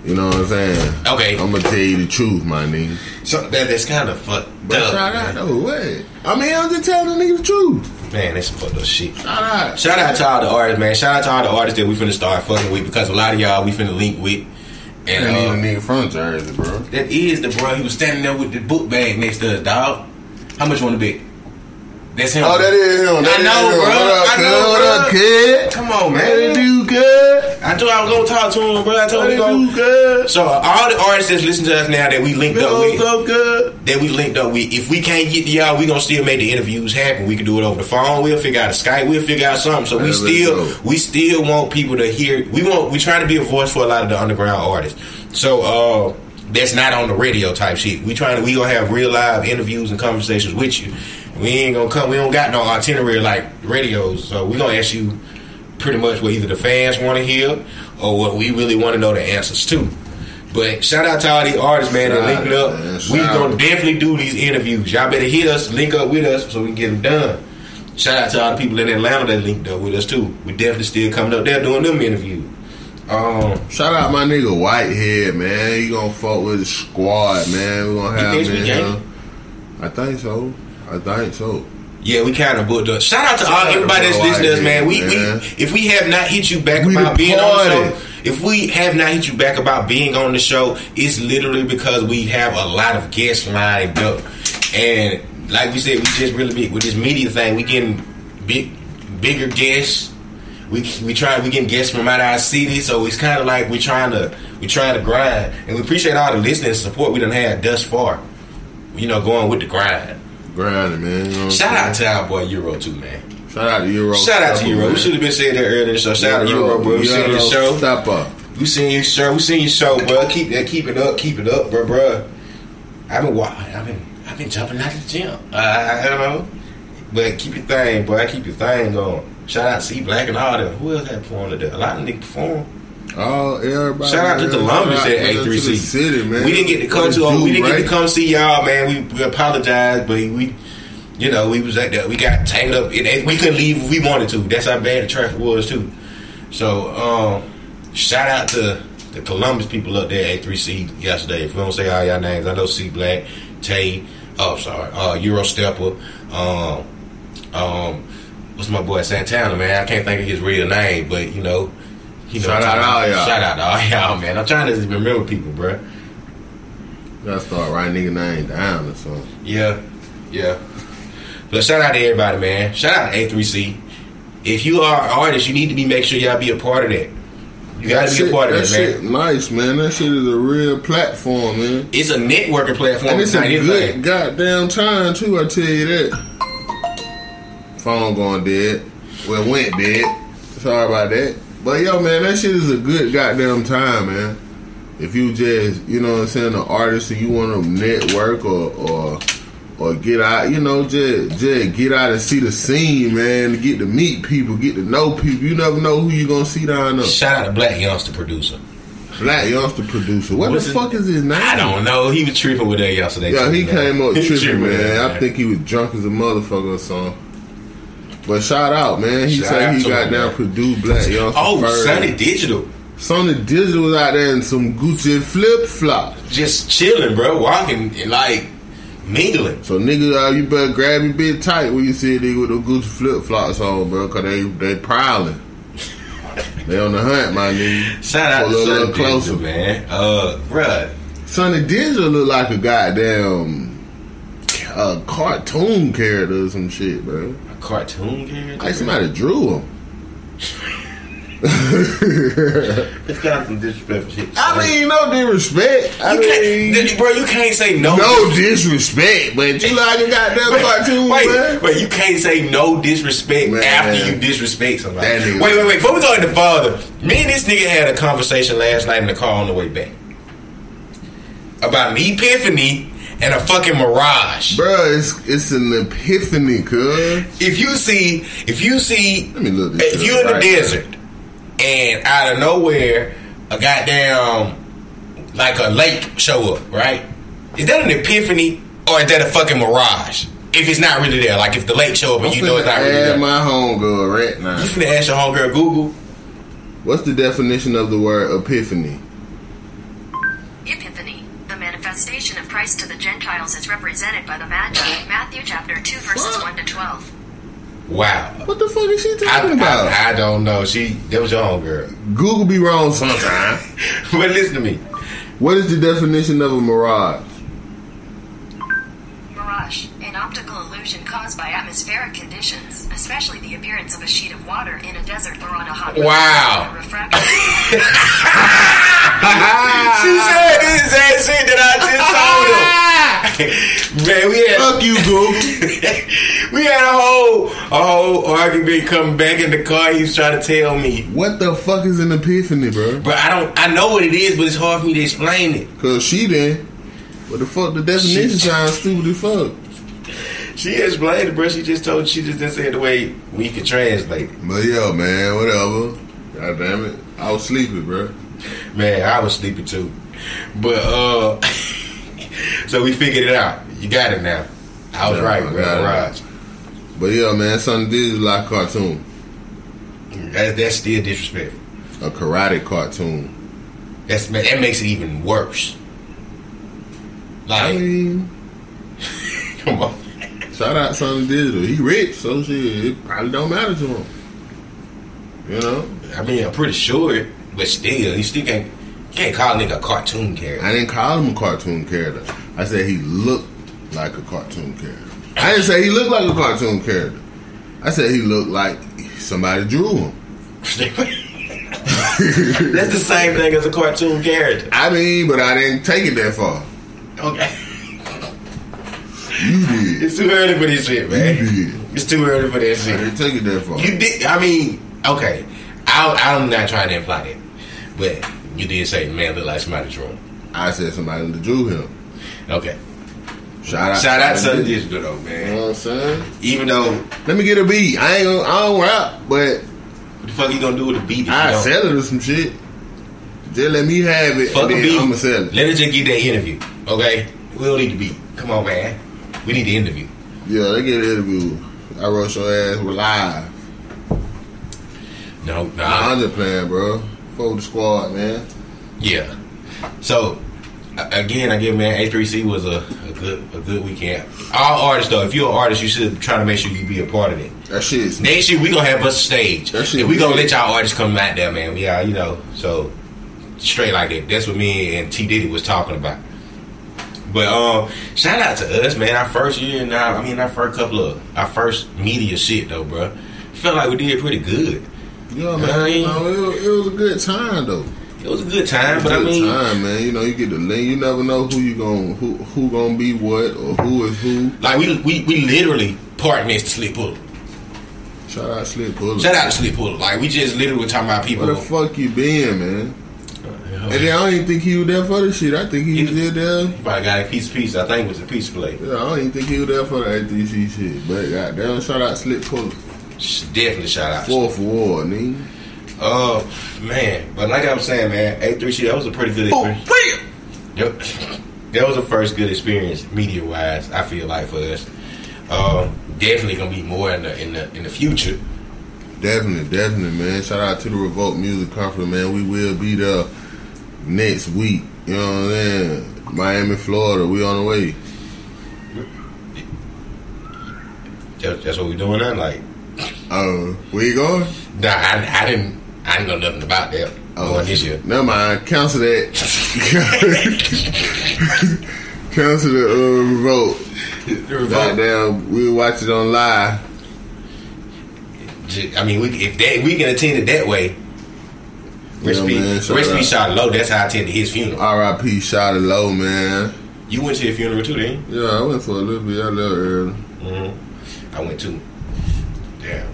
You know what I'm saying? Okay. I'm gonna tell you the truth, my nigga. So that's kind of fucked up. Shout out, no way. I mean, I'm just telling the nigga the truth. Man, that's some fucked up shit. Shout out to all the artists, man. Shout out to all the artists that we finna start fucking with because a lot of y'all we finna link with. And even a nigga from Jersey, bro. That is the bro. He was standing there with the book bag next to us, dog. How much you want to bet? That's him. Oh, that is him. I know, bro. What up, kid? Come on, man. That do good. I told I was gonna talk to him, bro. I told him to go. Good. So all the artists that's listening to us now that we linked up with, if we can't get to y'all, we gonna still make the interviews happen. We can do it over the phone. We'll figure out a Skype. We'll figure out something. So we still want people to hear. We trying to be a voice for a lot of the underground artists. So that's not on the radio type shit. We gonna have real live interviews and conversations with you. We ain't gonna come. We don't got no itinerary like radios. So we gonna ask you pretty much what either the fans want to hear or what we really want to know the answers to. But shout out to all these artists, man, that linking up. We gonna definitely do these interviews. Y'all better hit us, link up with us so we can get them done. Shout out to all the people in Atlanta that linked up with us too. We definitely still coming up there doing them interviews. Shout out my nigga Whitehead, man. You gonna fuck with the squad, man. We gonna have him. I think so. Yeah, we kind of booked up. Shout out to everybody that's listening to us, man. If we have not hit you back about being on the show, if we have not hit you back about being on the show, it's literally because we have a lot of guests lined up. And like we said, we just really big with this media thing. We getting bigger guests. We getting guests from out of our city, so it's kind of like we trying to grind. And we appreciate all the listening and support we done had thus far. You know, going with the grind. Grinding, man. You know Shout out to our boy Euro too, man. Shout out to Euro. Shout out to Euro. We should have been saying that earlier. So shout out to Euro, bro. We seen your show. Stop up. We seen your show. We seen your show, bro. Keep it up, bro. I've been jumping out of the gym. I don't know, but keep your thing, boy. Keep your thing going. Shout out to C Black and all them. Who else had performed today? A lot of niggas performed. Oh, everybody. Shout out to Columbus at A3C. City, man. We didn't get to come get to come see y'all, man. We apologize, but we was at that. We got tangled up. We couldn't leave if we wanted to. That's how bad the traffic was too. So, shout out to the Columbus people up there at A3C yesterday. If we don't say all y'all names, I know C Black, Tay. Euro Stepper. What's my boy Santana, man? I can't think of his real name, but shout out to all y'all. Shout out to all y'all, man. I'm trying to remember people, bro. Gotta start writing nigga name down or something. Yeah. But shout out to everybody, man. Shout out to A3C. If you are an artist, you need to make sure y'all be a part of that. You gotta be a part of that, man. Shit nice, man. That shit is a real platform, man. It's a networking platform. And it's a good goddamn time, too, I tell you that. Phone going dead. Well, went dead. Sorry about that. But, yo, man, that shit is a good goddamn time, man. If you just, you know what I'm saying, an artist and you want to network or get out, just get out and see the scene, man. Get to meet people, get to know people. You never know who you gonna see down there. Shout out to Black Youngster Producer. Black Youngster Producer. What the fuck is his name? I don't know. He was tripping with that yesterday. Yeah, he came up tripping, man. I think he was drunk as a motherfucker or something. But shout out, man. He said he got down produced Black Youngster. Oh, Sonny Digital. Sonny Digital was out there in some Gucci flip flops, just chilling, bro, walking and like mingling. So nigga, you better grab your bit tight when you see a nigga with the Gucci flip flops on, bro, cause they prowling. They on the hunt, my nigga. Shout out to Sonny Digital, man. Bruh, Sonny Digital look like a goddamn cartoon character or some shit, bro. A cartoon character? Like somebody drew him. It's got some disrespectful shit. I mean, no disrespect. You can't say no. No disrespect, but you like a goddamn cartoon, man. Wait, you can't say no disrespect, man, after you disrespect somebody. Wait. Before we go any further, me and this nigga had a conversation last night in the car on the way back about an epiphany and a fucking mirage. Bro, it's an epiphany, cuz. If you see, let me look this if you're in the desert and out of nowhere a goddamn like a lake show up, right? Is that an epiphany or is that a fucking mirage? If it's not really there, like if the lake show up and you know it's not really there. My homegirl right now. You finna ask your homegirl Google. What's the definition of the word epiphany? Epiphany, the manifestation of Christ to the Gentiles is represented by the Magi, Matthew chapter 2 verses 1 to 12. Wow. What the fuck is she talking about? I don't know. That was your homegirl. Google be wrong sometimes. But listen to me. What is the definition of a mirage? Mirage, an optical illusion caused by atmospheric conditions, especially the appearance of a sheet of water in a desert or on a hot wow. She said this same shit that I just told her. Man, fuck you, Google. We had a whole argument coming back in the car. He was trying to tell me what the fuck is an epiphany, bro. But I know what it is, but it's hard for me to explain it. Cause she didn't. What the fuck? The definition sounds stupid as fuck. She explained it, bro. She just didn't say it the way we could translate it. But yo, man, whatever. God damn it, I was sleepy, bro. Man, I was sleepy too. But so we figured it out. You got it now. I was right, bro. Right. But yeah, man, something this is like a cartoon. That's still disrespectful. A karate cartoon. That makes it even worse. Like, I mean, come on. Shout out Sonny Digital. He rich, so shit, it probably don't matter to him. You know? I mean, I'm pretty sure, but still, you still can't call a nigga a cartoon character. I didn't call him a cartoon character. I said he looked like a cartoon character. I didn't say he looked like a cartoon character. I said he looked like somebody drew him. That's the same thing as a cartoon character. I mean, but I didn't take it that far. Okay. You did. It's too early for this shit, man. You did. It's too early for that I shit. didn't take it that far. You did. I mean, okay. I'm not trying to imply that, but you did say the man looked like somebody drew him. I said somebody drew him. Okay. Shout out to Southern Digital though, man. You know what I'm saying? Even though, let me get a beat. I don't rap, but what the fuck you gonna do with a beat? I sell it or some shit. Just let me have it. Fuck and a then beat. I'ma sell it. Let us just get that interview, okay? We don't need the beat. Come on, man. We need the interview. Yeah, they get an interview. I rush your ass. We're live. No, I'm just playing, bro. For the squad, man. Yeah. So again, man, A3C was a good weekend. All artists though, if you're an artist, you should try to make sure you be a part of it. That shit. Next year we gonna have us a stage, and we gonna let y'all artists come out there, man. Yeah, you know, so straight like that. That's what me and T Diddy was talking about. But shout out to us, man. Our first year and our first media shit though, bro. Felt like we did pretty good. Yeah, man. It was a good time though. It was a good time, but man. You know, you get the link. You never know who gonna be what or who is who. Like we literally part next to Slick Puller. Shout out Slick Puller. Shout out to Slick Puller. Like we just literally were talking about people. Where the fuck you been, man? And then I don't even think he was there for the shit. I think he was there. He probably got a piece. I think it was a piece plate. Yeah, I don't even think he was there for the A3C shit. But goddamn, shout out Slick Puller. Definitely shout out. Fourth Ward, nigga. Man, but like I was saying, man, A3C, that was a pretty good experience. Yep. That was the first good experience media wise. I feel like for us, definitely gonna be more in the future. Definitely, man. Shout out to the Revolt Music Conference, man. We will be there next week. You know what I'm saying? Miami, Florida. We on the way. That's what we doing now. Like, where you going? Nah, I didn't know nothing about that. Going this year. Never mind. Cancel that. Cancel the Revolt. Goddamn, we'll watch it on live. I mean, we can attend it that way. Recipe Shawty Low. That's how I attended his funeral. R.I.P. Shawty Low, man. You went to the funeral too, didn't you? Yeah, I went for a little bit. I left early. I went too. Damn.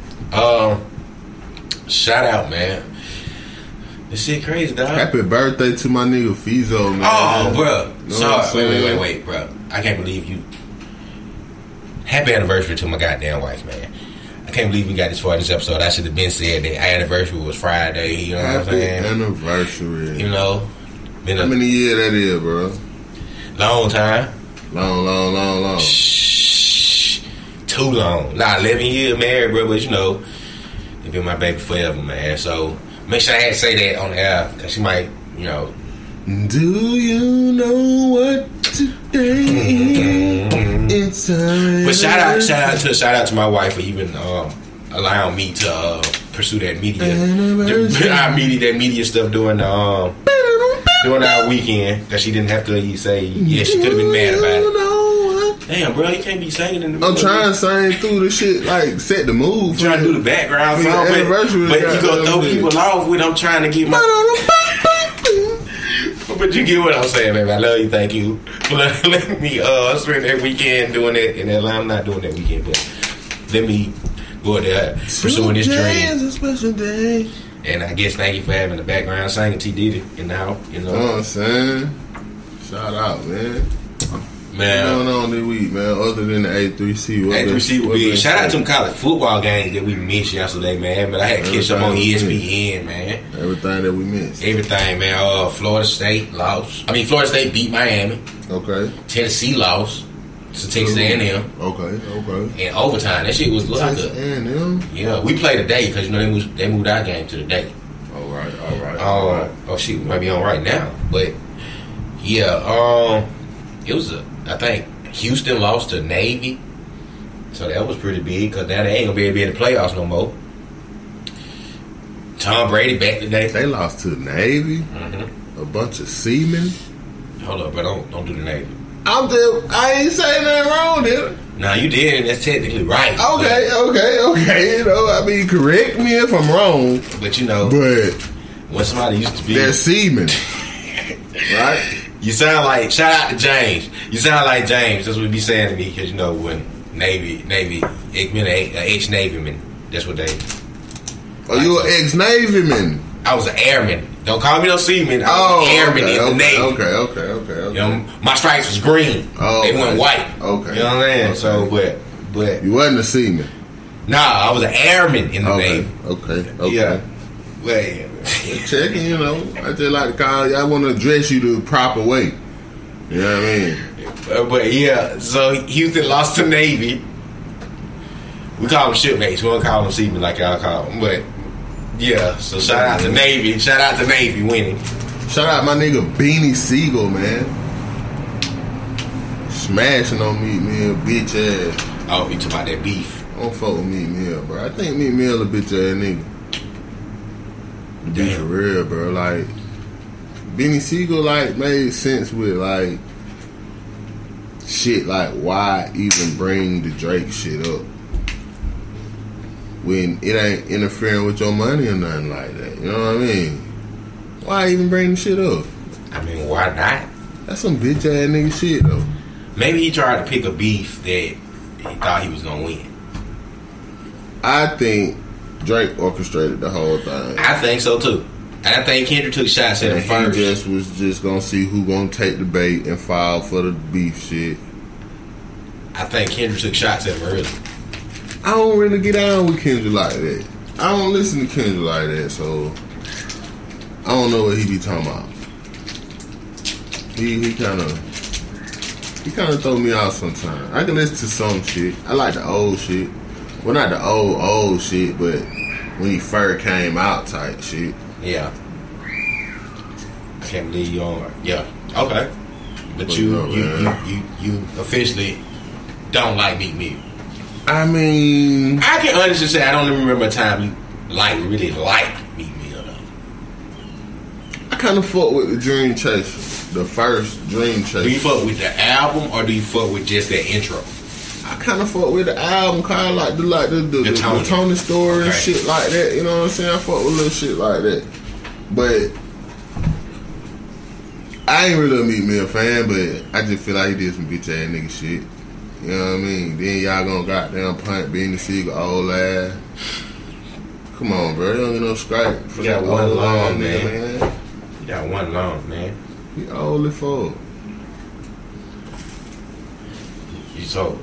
Shout out, man. This shit crazy, dog. Happy birthday to my nigga Fizo, man. Oh, bro. Sorry. Wait, bro. I can't believe you. Happy anniversary to my goddamn wife, man. I can't believe we got this far in this episode. I should have been said that our anniversary was Friday. You know what I'm saying? Anniversary. You know, how many years that is, bro? Long time. Long. Shh. Too long. 11 years married, bro. But you know, they been my baby forever, man. So make sure I had to say that on the air because she might, you know. Do you know what today it's time? But shout out to my wife for even allowing me to pursue that media stuff during our weekend that she didn't have to say she could have been mad about it. Damn, bro, you can't be singing in the I'm trying to sing through the shit, like set the mood. Trying to do the background song, but you gonna throw people off with I'm trying to get my. But you get what I'm saying, baby. I love you. Thank you for letting me spend that weekend doing that in Atlanta. I'm not doing that weekend, but let me go there pursuing this dream. A special day. And I guess thank you for having the background singing T Diddy in the house. You know what I'm saying? Shout out, man. Man, what's going on this week, man? Other than the A3C, A3C would be. Shout out to them college football games that we missed yesterday, man. But I had to catch up on ESPN, man. Everything that we missed. Everything, man. Florida State lost. Florida State beat Miami. Okay. Tennessee lost to Texas A&M. Okay. And overtime, that shit was like Texas A&M. Yeah, we played today because you know they moved our game to the day. All right. Oh shit, we might be on right now, but yeah, it was I think Houston lost to Navy, so that was pretty big because now they ain't gonna be able to be in the playoffs no more. Tom Brady back today. They lost to Navy. Mm-hmm. A bunch of seamen. Hold up, but don't do the Navy. I ain't saying nothing wrong, did I? Nah, you did. That's technically right. Okay. You know, correct me if I'm wrong. But you know, when somebody used to be they're seamen, right? You sound like, shout out to James. You sound like James. That's what he be saying to me because you know when Navy, ex-Navyman. That's what they. Oh, you an ex-Navyman? I was an airman. Don't call me no seaman. I was an airman in the Navy. Okay. You know, my stripes was green. They went white. Okay. You know what I'm saying? So, but you wasn't a seaman. Nah, I was an airman in the Navy. Okay. Yeah. Wait. Checking, you know. I just like to call you. I want to address you the proper way. You know what I mean? But yeah, so Houston lost to Navy. We call them shipmates. We don't call them seamen like y'all call them. But yeah, so shout out to Navy. Shout out to Navy winning. Shout out my nigga Beanie Siegel, man. Smashing on Meat Mill, bitch ass. Oh, you talking about that beef? Don't fuck with Meat Mill, bro. I think Meat Mill a bitch ass nigga. Damn. For real, bro. Like, Beanie Siegel, like, made sense with, like, shit, like, why even bring the Drake shit up when it ain't interfering with your money or nothing like that. You know what I mean? Why even bring the shit up? I mean, why not? That's some bitch ass nigga shit, though. Maybe he tried to pick a beef that he thought he was gonna win. I think Drake orchestrated the whole thing. I think so too. And I think Kendrick took shots at him first. He just was just gonna see who gonna take the bait and file for the beef shit. I think Kendrick took shots at him early. I don't really get down with Kendrick like that. I don't listen to Kendrick like that, so I don't know what he be talking about. He kind of throw me out sometimes. I can listen to some shit. I like the old shit. Well, not the old shit, but when he first came out type shit. Yeah. I can't believe you on. Yeah. Okay. But you officially don't like Meat Mill. I mean, I can honestly say I don't even remember a time you really liked Meat Mill though. I kind of fuck with the Dream Chaser, the first Dream Chaser. Do you fuck with the album or do you fuck with just that intro? I kind of fuck with the album, kind of like the Tony story and shit like that. You know what I'm saying? I fuck with little shit like that. But I ain't really a Meat Mill fan, but I just feel like he did some bitch ass nigga shit. You know what I mean? Then y'all gonna goddamn punt Beanie Siegel old ass. Come on, bro. You don't get no scrape. You got one long, man. You got one long, man. He old as fuck. You so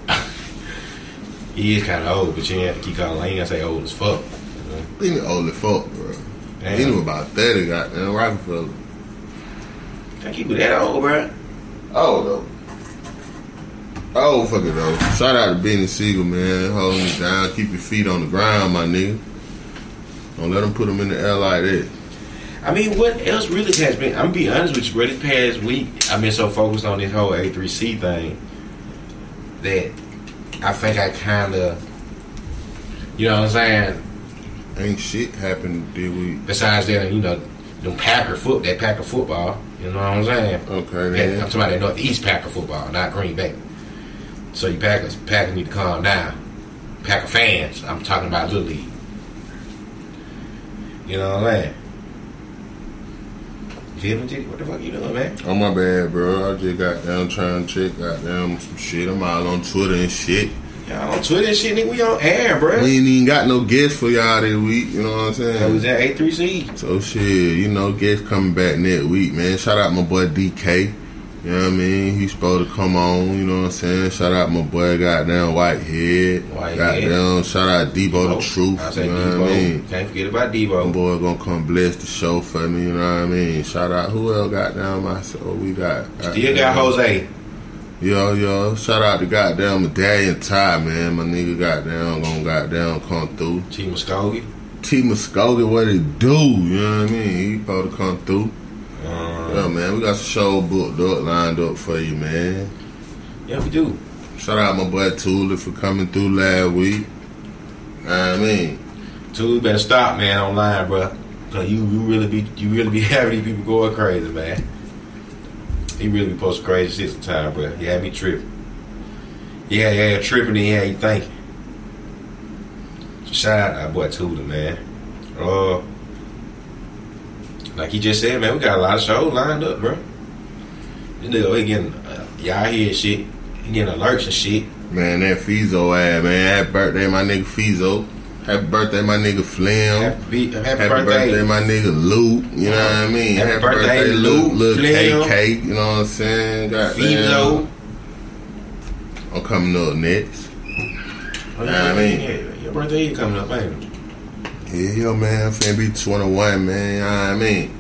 he is kind of old, but you ain't have to keep calling. I ain't gonna say old as fuck. He old as fuck, bro. Damn. He was about 30, goddamn Rockefeller. Can't keep it that old, bro. Old though. Oh, fuck it though. Shout out to Beanie Siegel, man. Holding it down. Keep your feet on the ground, my nigga. Don't let them put them in the air like that. I mean, what else really has been? I'm gonna be honest with you, bro. This past week, I've been so focused on this whole A3C thing that I think I kind of, you know what I'm saying? Ain't shit happened this week. Besides that, you know, that Packer football. You know what I'm saying? Okay, man. I'm talking about that Northeast Packer football, not Green Bay. So you Packers need to calm down. Packer fans, I'm talking about Little League. You know what I'm saying? What the fuck you doing, man? Oh, my bad, bro. I just got down trying to check goddamn some shit. I'm all on Twitter and shit. Y'all on Twitter and shit, nigga. We on air, bro. We ain't even got no guests for y'all this week. You know what I'm saying? That was at A3C. So, shit, you know, guests coming back next week, man. Shout out my boy DK. You know what I mean? He's supposed to come on, you know what I'm saying? Shout out my boy, goddamn Whitehead. Goddamn, shout out Debo the Truth. I say you know Debo. what I mean? Can't forget about Debo. My boy gonna come bless the show for me, you know what I mean? Shout out, who else goddamn myself? We got. Still got Jose. Yo, shout out to goddamn Medallion Ty, man. My nigga gonna goddamn come through. T. Muskogee, what it do? You know what I mean? He supposed to come through. Yeah, man, we got some show booked up, lined up for you, man. Yeah, we do. Shout out my boy Tula for coming through last week. I mean, Tula better stop, man, online, bro. Cause you really be having these people going crazy, man. He really be posting crazy shit sometimes, bro. He had me tripping. Yeah, tripping and he had you thinking. So shout out to our boy Tula, man. Like he just said, man, we got a lot of shows lined up, bro. This nigga, we getting Y'all hear shit. You getting alerts and shit. Man, that Fizo ass, man. Happy birthday, my nigga Fizo. Happy birthday, my nigga Flim. Happy birthday, my nigga Luke. You know what I mean? Happy birthday, Luke. Lil Flim. KK. You know what I'm saying? Fizo. I'm coming up next. Oh, you know what I mean? Yeah, your birthday coming up, ain't it? Yeah, man. I'm finna be 21, man. You know what I mean?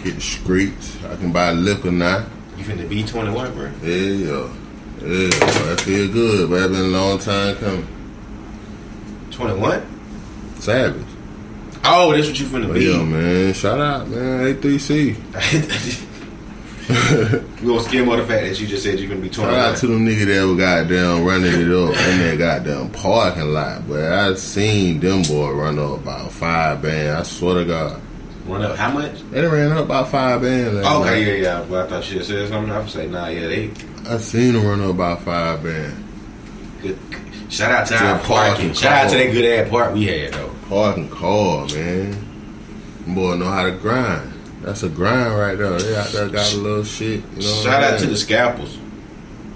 Get the streets. I can buy liquor now. You finna be 21, bro? Yeah, bro. That feel good, but it's been a long time coming. 21? Savage. Oh, that's what you finna be. Yeah, man. Shout out, man. A3C. We gonna skim on the fact that you just said you're gonna be 21. Shout out to them niggas that were goddamn running it up in that goddamn parking lot. But I seen them boys run up about 5 bands. I swear to God. Run up how much? They done ran up about 5 bands. Okay, yeah. Well, I thought she said something. I would say, nah, yeah, they. I seen them run up about 5 bands. Good. Shout out to our parking. Shout out to that good ass park we had though. Parking car, man. Them boy know how to grind. That's a grind right there. They out there got a little shit. You know Shout out to the scalpers.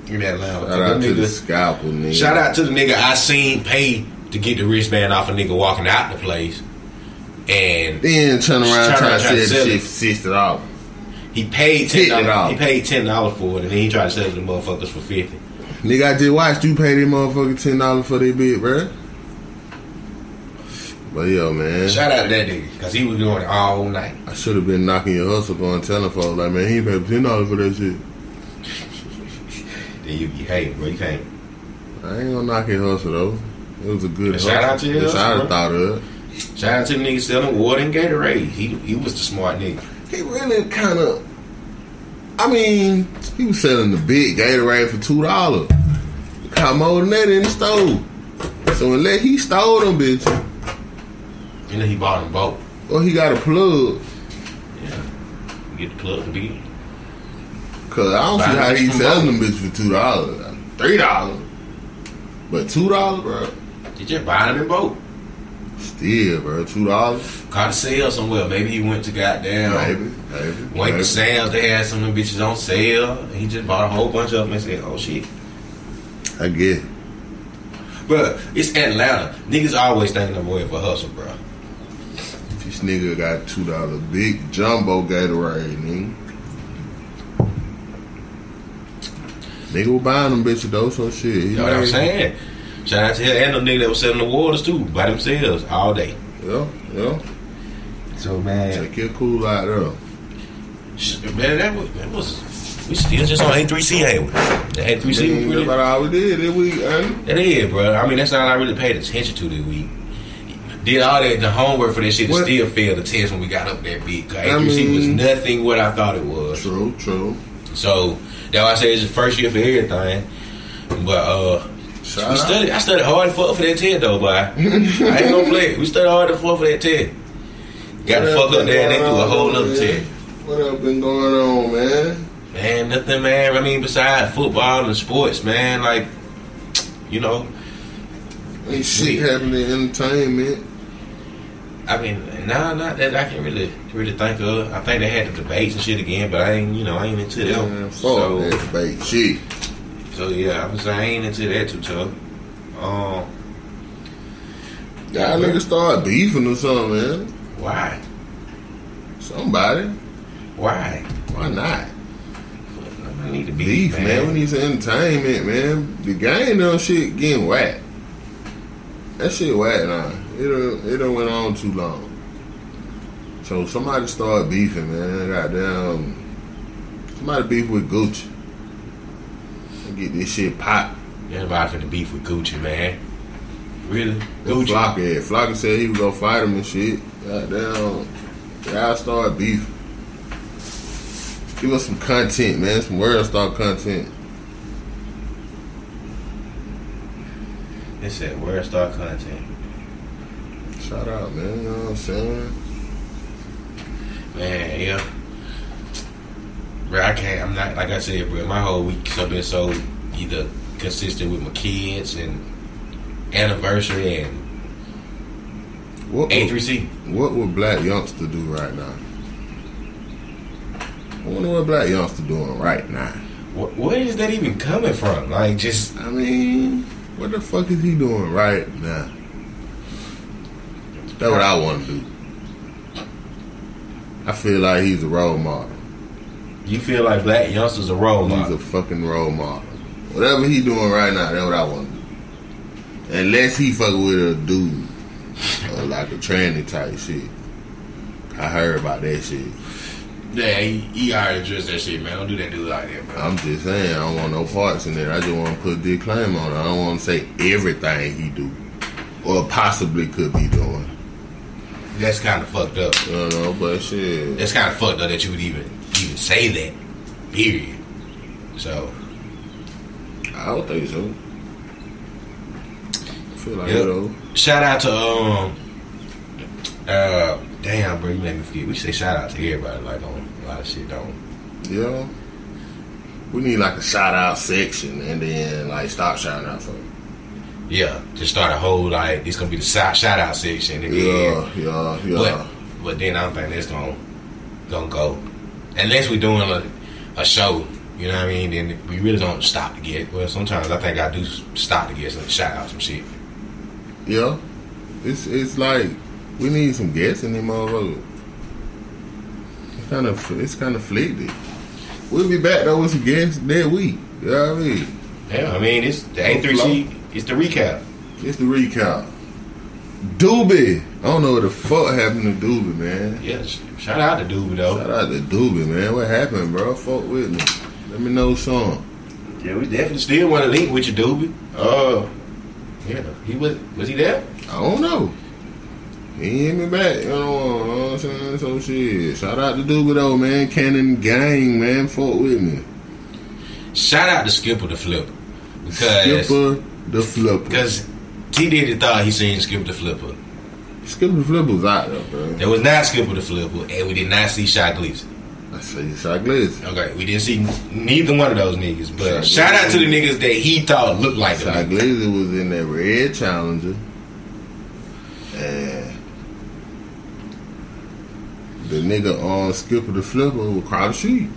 Give me that loud. Shout out to the scalpel nigga. Shout out to the nigga I seen pay to get the wristband off a nigga walking out the place. And then turn around trying to sell the shit for $60. He paid $10. He paid $10 for it, and then he tried to sell it to the motherfuckers for $50. Nigga, I just watched you pay them motherfuckers $10 for their bit, bruh. But yo, man. Shout out to that nigga, because he was doing it all night. I should have been knocking your hustle going telling folks, like, man, he paid $10 for that shit. Then you hate, bro. You can't. I ain't gonna knock your hustle, though. It was a good hustle. Shout out to your hustle, I bro. thought of it. Shout out to the nigga selling water and Gatorade. He was the smart nigga. He really kind of, I mean, he was selling the big Gatorade for $2. Got more than that in the store. So unless he stole them bitches, and then he bought them both. Or he got a plug. Yeah. You get the plug to be. Cause I don't see how he selling them bitches for $2. $3. But $2, bro. You just buy them in both. Still, bro, $2. Caught a sale somewhere. Maybe he went to goddamn. Maybe. Went to sales. They had some of them bitches on sale. And he just bought a whole bunch of them and said, "Oh shit." I get it. Bro, it's Atlanta. Niggas always thinking I'm waiting for hustle, bro. This nigga got $2 big jumbo Gatorade, nigga. Nigga was buying them bitches though, so shit. You know what I'm saying? Shout out to him and them niggas that was selling the waters too by themselves all day. Yeah. So man, take your cool out there. Man, that was we still just on A3C, ain't we? The A3C was really. That's about all we did this week, ain't That is, bro. I mean, that's all I really paid attention to this week. Did all that the homework for that shit and still failed the test when we got up that big. Cause A3C was nothing what I thought it was. True. So that's why I say it's the first year for everything. But I studied hard for that test though, boy. I ain't gonna play. We studied hard for that test. Got to fuck up there and they do a whole nother test. What else been going on, man? Man, nothing, man. I mean, besides football and sports, man. Like, you know, ain't shit happening in entertainment. I mean, not that I can really think of. I think they had the debates and shit again, but I ain't into them. Man, fuck that debate shit. So yeah, I ain't into that too tough. Y'all niggas start beefing or something, man. Why? Somebody. Why? Why not? I need to beef, man. We need some entertainment, man. The game done shit getting whacked. That shit whack now. It done went on too long. So somebody start beefing, man. Goddamn. Somebody beef with Gucci. Get this shit popped. Everybody finna beef with Gucci, man. Really? Gucci. Flocky said he was gonna fight him and shit. Goddamn. Y'all start beef. Give us some content, man. Some World Star content. They said World Star content. Shout out, man. You know what I'm saying? Man, yeah. Bro, I'm not, like I said, bro, my whole week have been so either consistent with my kids and anniversary and A3C. What would black youngster do right now? I wonder what black youngster doing right now. Where is that even coming from? Like, just... I mean, what the fuck is he doing right now? That's what I want to do. I feel like he's a role model. You feel like black youngsters a role model? He's a fucking role model. Whatever he doing right now, that's what I want to do. Unless he fucking with a dude. Or like a tranny type shit. I heard about that shit. Yeah, he already addressed that shit, man. Don't do that dude like that, bro. I'm just saying, I don't want no parts in it. I just want to put a disclaimer on it. I don't want to say everything he do. Or possibly could be doing. That's kind of fucked up. I don't know, but shit. That's kind of fucked up that you would even say that. Period. So. I don't think so. I feel like, though. Shout out to, damn, bro, you make me forget. We say shout out to everybody, like, on a lot of shit, don't we? Yeah. We need, like, a shout out section and then, like, stop shouting out for it. Yeah, just start a whole, like, this gonna be the shout out section. And Yeah. But then I don't think that's gonna go. Unless we're doing a show, you know what I mean? Then we really don't stop to get. Well, sometimes I think I do stop to get some shout out some shit. Yeah. It's like, we need some guests in them motherfuckers. It's kind of flicked. We'll be back, though, with some guests that week. You know what I mean? Yeah, I mean, it's the A3C. It's the recap. It's the recap. Doobie. I don't know what the fuck happened to Doobie, man. Yeah, shout out to Doobie, though. Shout out to Doobie, man. What happened, bro? Fuck with me. Let me know something. Yeah, we definitely still want to link with you, Doobie. Yeah. He was he there? I don't know. He hit me back. You know what I'm saying? So shit. Shout out to Doobie, though, man. Cannon Gang, man. Fuck with me. Shout out to Skipper the Flipper. Skipper the Flipper. Because T Diddy thought he seen Skipper the Flipper. Skipper the Flipper was out there, bro. There was not Skipper the Flipper, and we did not see Shy Gleason. I see Shy Gleason. Okay, we didn't see neither one of those niggas. But shout out to the niggas that he thought looked like them. Shy Gleason was in that red Challenger. And the nigga on Skipper the Flipper was across the street.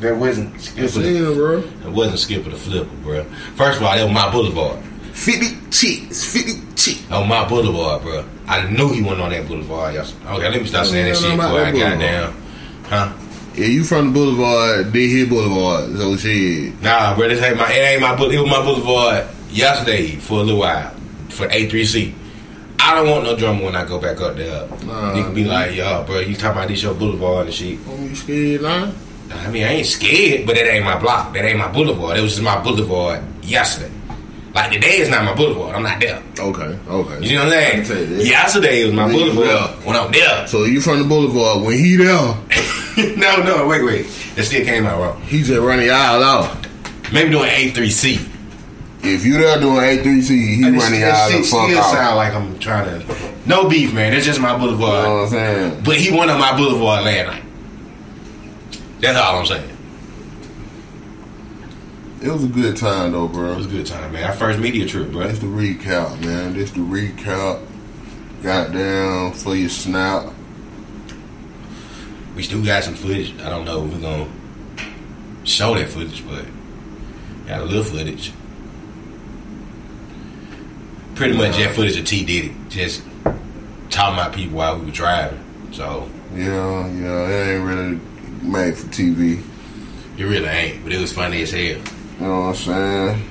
That wasn't Skipper bro. It wasn't Skipper the Flipper, bro. First of all, that was my boulevard. 50 chicks. On my boulevard, bro. I knew he wasn't on that boulevard. Okay, let me stop saying that shit before I got down. Huh? Yeah, you from the boulevard, did hit boulevard, so shit. Nah, bro, it was my boulevard yesterday for a little while. For A3C. I don't want no drama when I go back up there. Nigga be like, yo, bro, you talking about this your boulevard and shit. You scared, nah? I mean, I ain't scared, but that ain't my block. That ain't my boulevard. It was just my boulevard yesterday. Like, today is not my boulevard. I'm not there. Okay. You know what I'm saying? Yesterday was my boulevard when I'm there. So you from the boulevard when he there? No, wait. That still came out wrong. He just running y'all out. Maybe doing A3C. If you there doing A3C, he running y'all the fuck out. Sound like I'm trying to... No beef, man. That's just my boulevard. You know what I'm saying? But he went on my boulevard last night. That's all I'm saying. It was a good time, though, bro. It was a good time, man. Our first media trip, bro. That's the recap, man. This the recap. Goddamn, for your snap. We still got some footage. I don't know if we're going to show that footage, but got a little footage. Pretty much that footage of T Diddy. Just talking about people while we were driving. So. Yeah. It ain't really made for TV. It really ain't, but it was funny as hell. You know what I'm saying?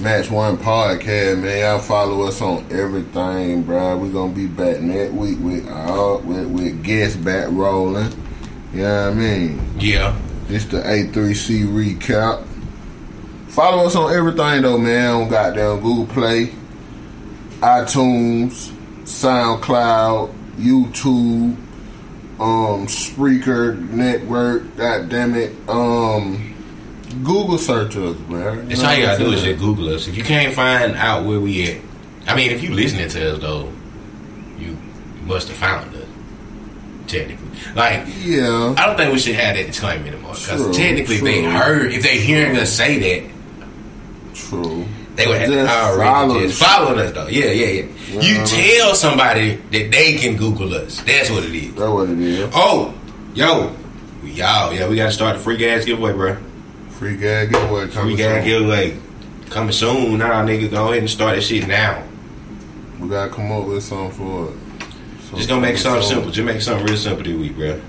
Match One Podcast, man. Y'all follow us on everything, bro. We gonna be back next week with guests back rolling. You know what I mean? Yeah. This the A3C recap. Follow us on everything though, man. On goddamn Google Play, iTunes, SoundCloud, YouTube, Spreaker Network, goddammit. Google search us, man. That's all you gotta do is just Google us. If you can't find out where we at, I mean, if you listening to us though, you must have found us. Technically, like, yeah, I don't think we should have that disclaimer anymore because technically, if they hearing us say that, true, they would have already just following us though. Yeah. You tell somebody that they can Google us. That's what it is. That's what it is. Oh, we gotta start the free gas giveaway, bro. Free gas giveaway coming soon. Giveaway coming soon. Now, nigga, go ahead and start that shit now. We gotta come up with something for it. Just gonna make something simple. Just make something real simple this week, bro.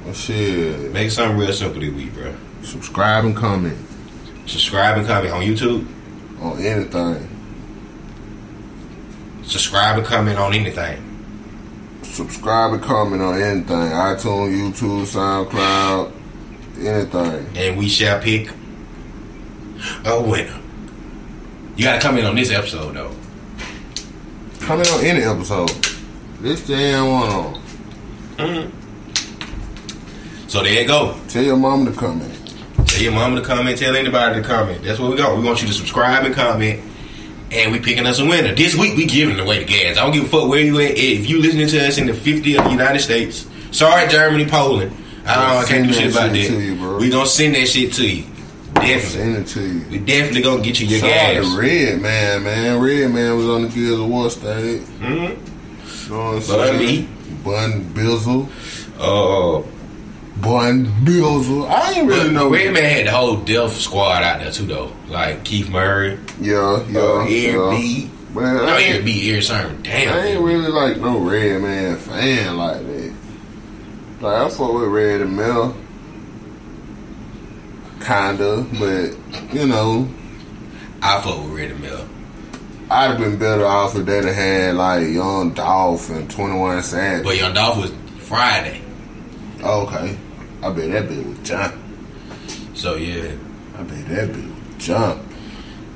Oh, shit. Make something real simple this week, bro. Subscribe and comment. Subscribe and comment on YouTube. On anything. Subscribe and comment on anything. Subscribe and comment on anything. iTunes, YouTube, SoundCloud, anything. And we shall pick a winner. You gotta comment on this episode, though. Comment on any episode. This damn one on. Mm-hmm. So there you go. Tell your mom to comment. Tell your mama to comment. Tell anybody to comment. That's what we got. We want you to subscribe and comment. And we picking us a winner. This week we giving away the gas. I don't give a fuck where you at. If you listening to us in the 50 of the United States, sorry Germany, Poland. I can't do shit about that. We gonna send that shit to you. Definitely. Send it to you. We definitely gonna get you your Shout gas. out to Red Man, man. Red Man was on the Gears of War stage. Mm-hmm. You know what I'm saying? Bun Bizzle. Bun Bizzle. I ain't really know. Red Man had the whole Death Squad out there too, though. Like Keith Murray. Yeah. Eric B. Eric B. Eric Sermon. Damn. I ain't really like no Red Man fan like that. Like, I fuck with Red and Mel. Kinda, but, you know. I fuck with Red and Mel. I'd have been better off if they'd have had, like, Young Dolph and 21 Savage. But Young Dolph was Friday. Okay. I bet that bitch would jump. So, yeah. I bet that bitch would jump.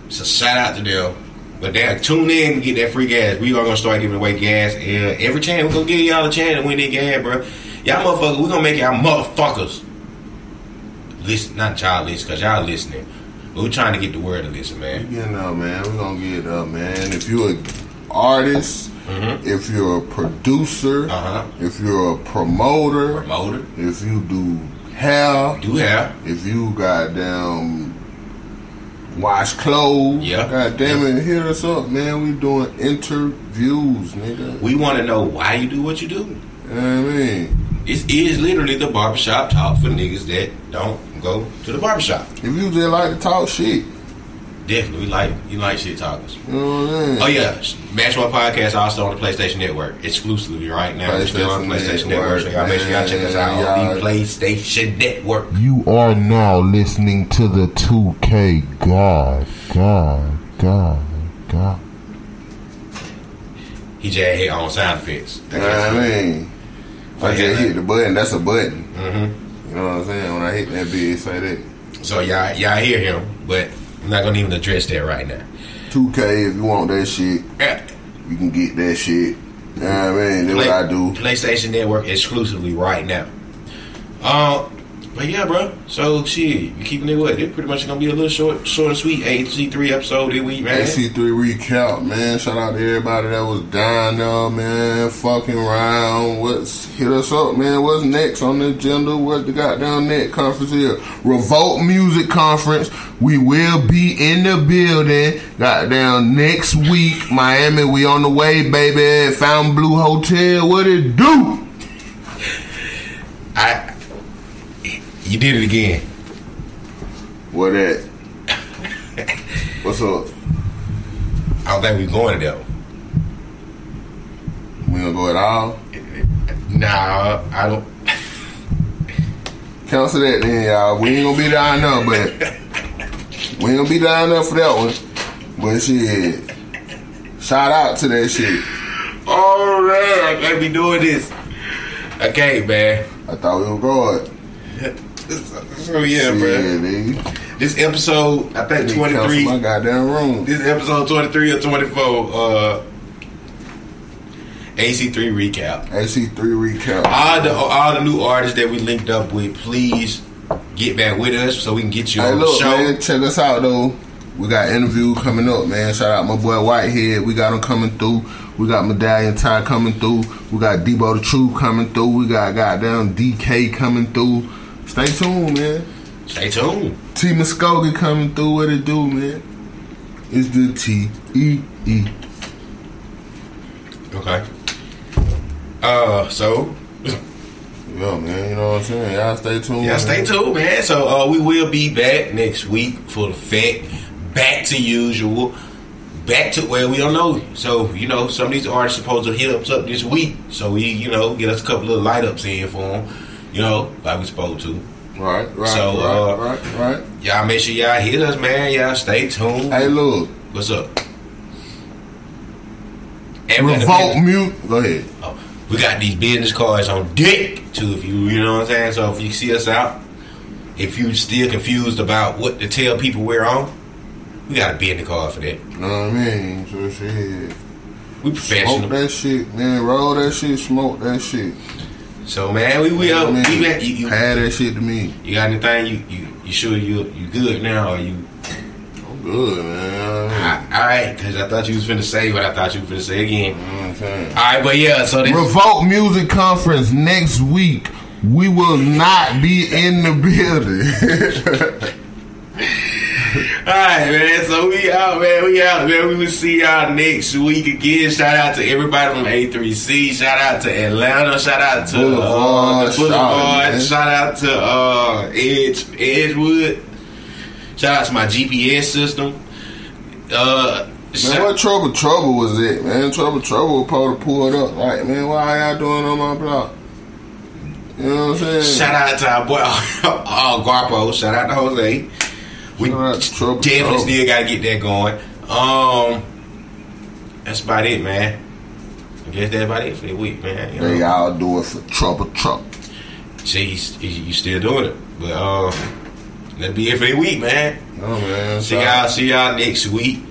So, shout out to them. But damn, tune in and get that free gas. We are going to start giving away gas. And every chance, we're going to give y'all a chance to win that gas, bro. Y'all motherfuckers, we're going to make y'all motherfuckers listen. Not y'all listen, because y'all listening. But we're trying to get the word to listen, man. You know, man. We're going to get it up, man. If you're an artist, if you're a producer, if you're a promoter, if you do hair, if you goddamn wash clothes, goddamn it, hit us up, man. We doing interviews, nigga. We want to know why you do what you do. You know what I mean? It is literally the barbershop talk for niggas that don't go to the barbershop. If you just like to talk shit. Definitely, you like shit talkers. You know what I mean? Oh yeah, Match One Podcast also on the PlayStation Network exclusively right now. It's still on the PlayStation Network, so y'all make sure y'all check us out on the PlayStation Network. You are now listening to the 2K God. He just hit on sound effects. You know what I mean? If I just hit the button, that's a button. You know what I'm saying? When I hit that bitch, say that. So y'all hear him, but I'm not gonna even address that right now. 2K, if you want that shit, you can get that shit. You know what I mean? That's what I do. PlayStation Network exclusively right now. But yeah, bro. So shit, we keeping it what? It's pretty much gonna be a little short and sweet A3C episode this week, man. A3C recap, man. Shout out to everybody that was down there, man. Fucking around. Hit us up, man. What's next on the agenda? What the goddamn net conference is? Revolt Music Conference. We will be in the building. Goddamn next week, Miami. We on the way, baby. Fountain Blue Hotel. What it do? You did it again. What that? What's up? I don't think we going to that. We gonna go at all? Nah, I don't. Cancel that then, y'all. We ain't gonna be down there, but we ain't gonna be down there for that one. But shit, shout out to that shit. Oh man, I can't be doing this. I can't, man. I thought we were going. So yeah, bro. This episode, I think 23. My goddamn room. This episode 23 or 24. AC3 recap. AC3 recap. All the new artists that we linked up with, please get back with us so we can get you on the show. Man, check us out though. We got interview coming up, man. Shout out my boy Whitehead. We got him coming through. We got Medallion Ty coming through. We got Debo the Truth coming through. We got goddamn DK coming through. Stay tuned, man. Stay tuned. T Muskogee coming through. What it do, man? It's the T-E-E. Okay. So Yeah, man, you know what I'm saying? Y'all stay tuned. Y'all stay tuned, man. So we will be back next week for the fact. Back to usual. Back to where we don't know. So, you know, some of these artists supposed to hit us up this week. So we, you know, get us a couple of light ups in for them. You know, like we supposed to. Right. So, right. Y'all make sure y'all hit us, man. Y'all stay tuned. Hey, look. What's up? Revolt Mute. Go ahead. Oh, we got these business cards on deck too. If you know what I'm saying. So if you see us out, if you still confused about what to tell people we're on, we got a business card for that. You know what I mean? So shit. We professional. Smoke that shit, man. Roll that shit. Smoke that shit. So man, we up. You pad that shit to me. You got anything? You sure you good now? Or you? I'm good, man. All right, because I thought you was finna say what I thought you was finna say again. Okay. All right, but yeah. So this Revolt Music Conference next week. We will not be in the building. Alright, man. So we out, man. We will see y'all next week again. Shout out to everybody from A3C. Shout out to Atlanta. Shout out to the Boulevard. Shout out to Edgewood. Shout out to my GPS system. Man, what trouble was it, man? Trouble was supposed to pull it up. Like, man, why y'all doing on my block? You know what I'm saying? Shout out to our boy Guapo. Shout out to Jose. We definitely still gotta get that going. That's about it, man. I guess that's about it for the week, man. You know? They all do it for trouble. See, you still doing it, but that'll be it for the week, man. Oh man, see y'all next week,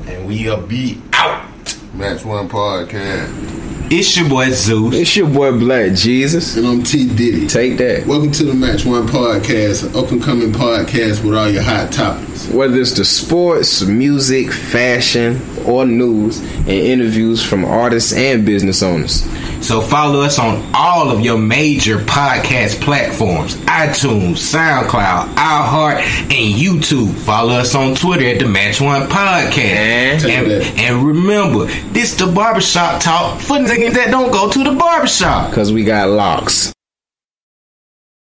and we'll be out. Match One Podcast. It's your boy Zeus. It's your boy Black Jesus. And I'm T Diddy. Take that. Welcome to the Match One Podcast, an up and coming podcast with all your hot topics. Whether it's the sports, music, fashion, or news, and interviews from artists and business owners. So follow us on all of your major podcast platforms: iTunes, SoundCloud, iHeart, and YouTube. Follow us on Twitter at the Match One Podcast. And remember, this the barbershop talk for niggas that don't go to the barbershop. Because we got locks.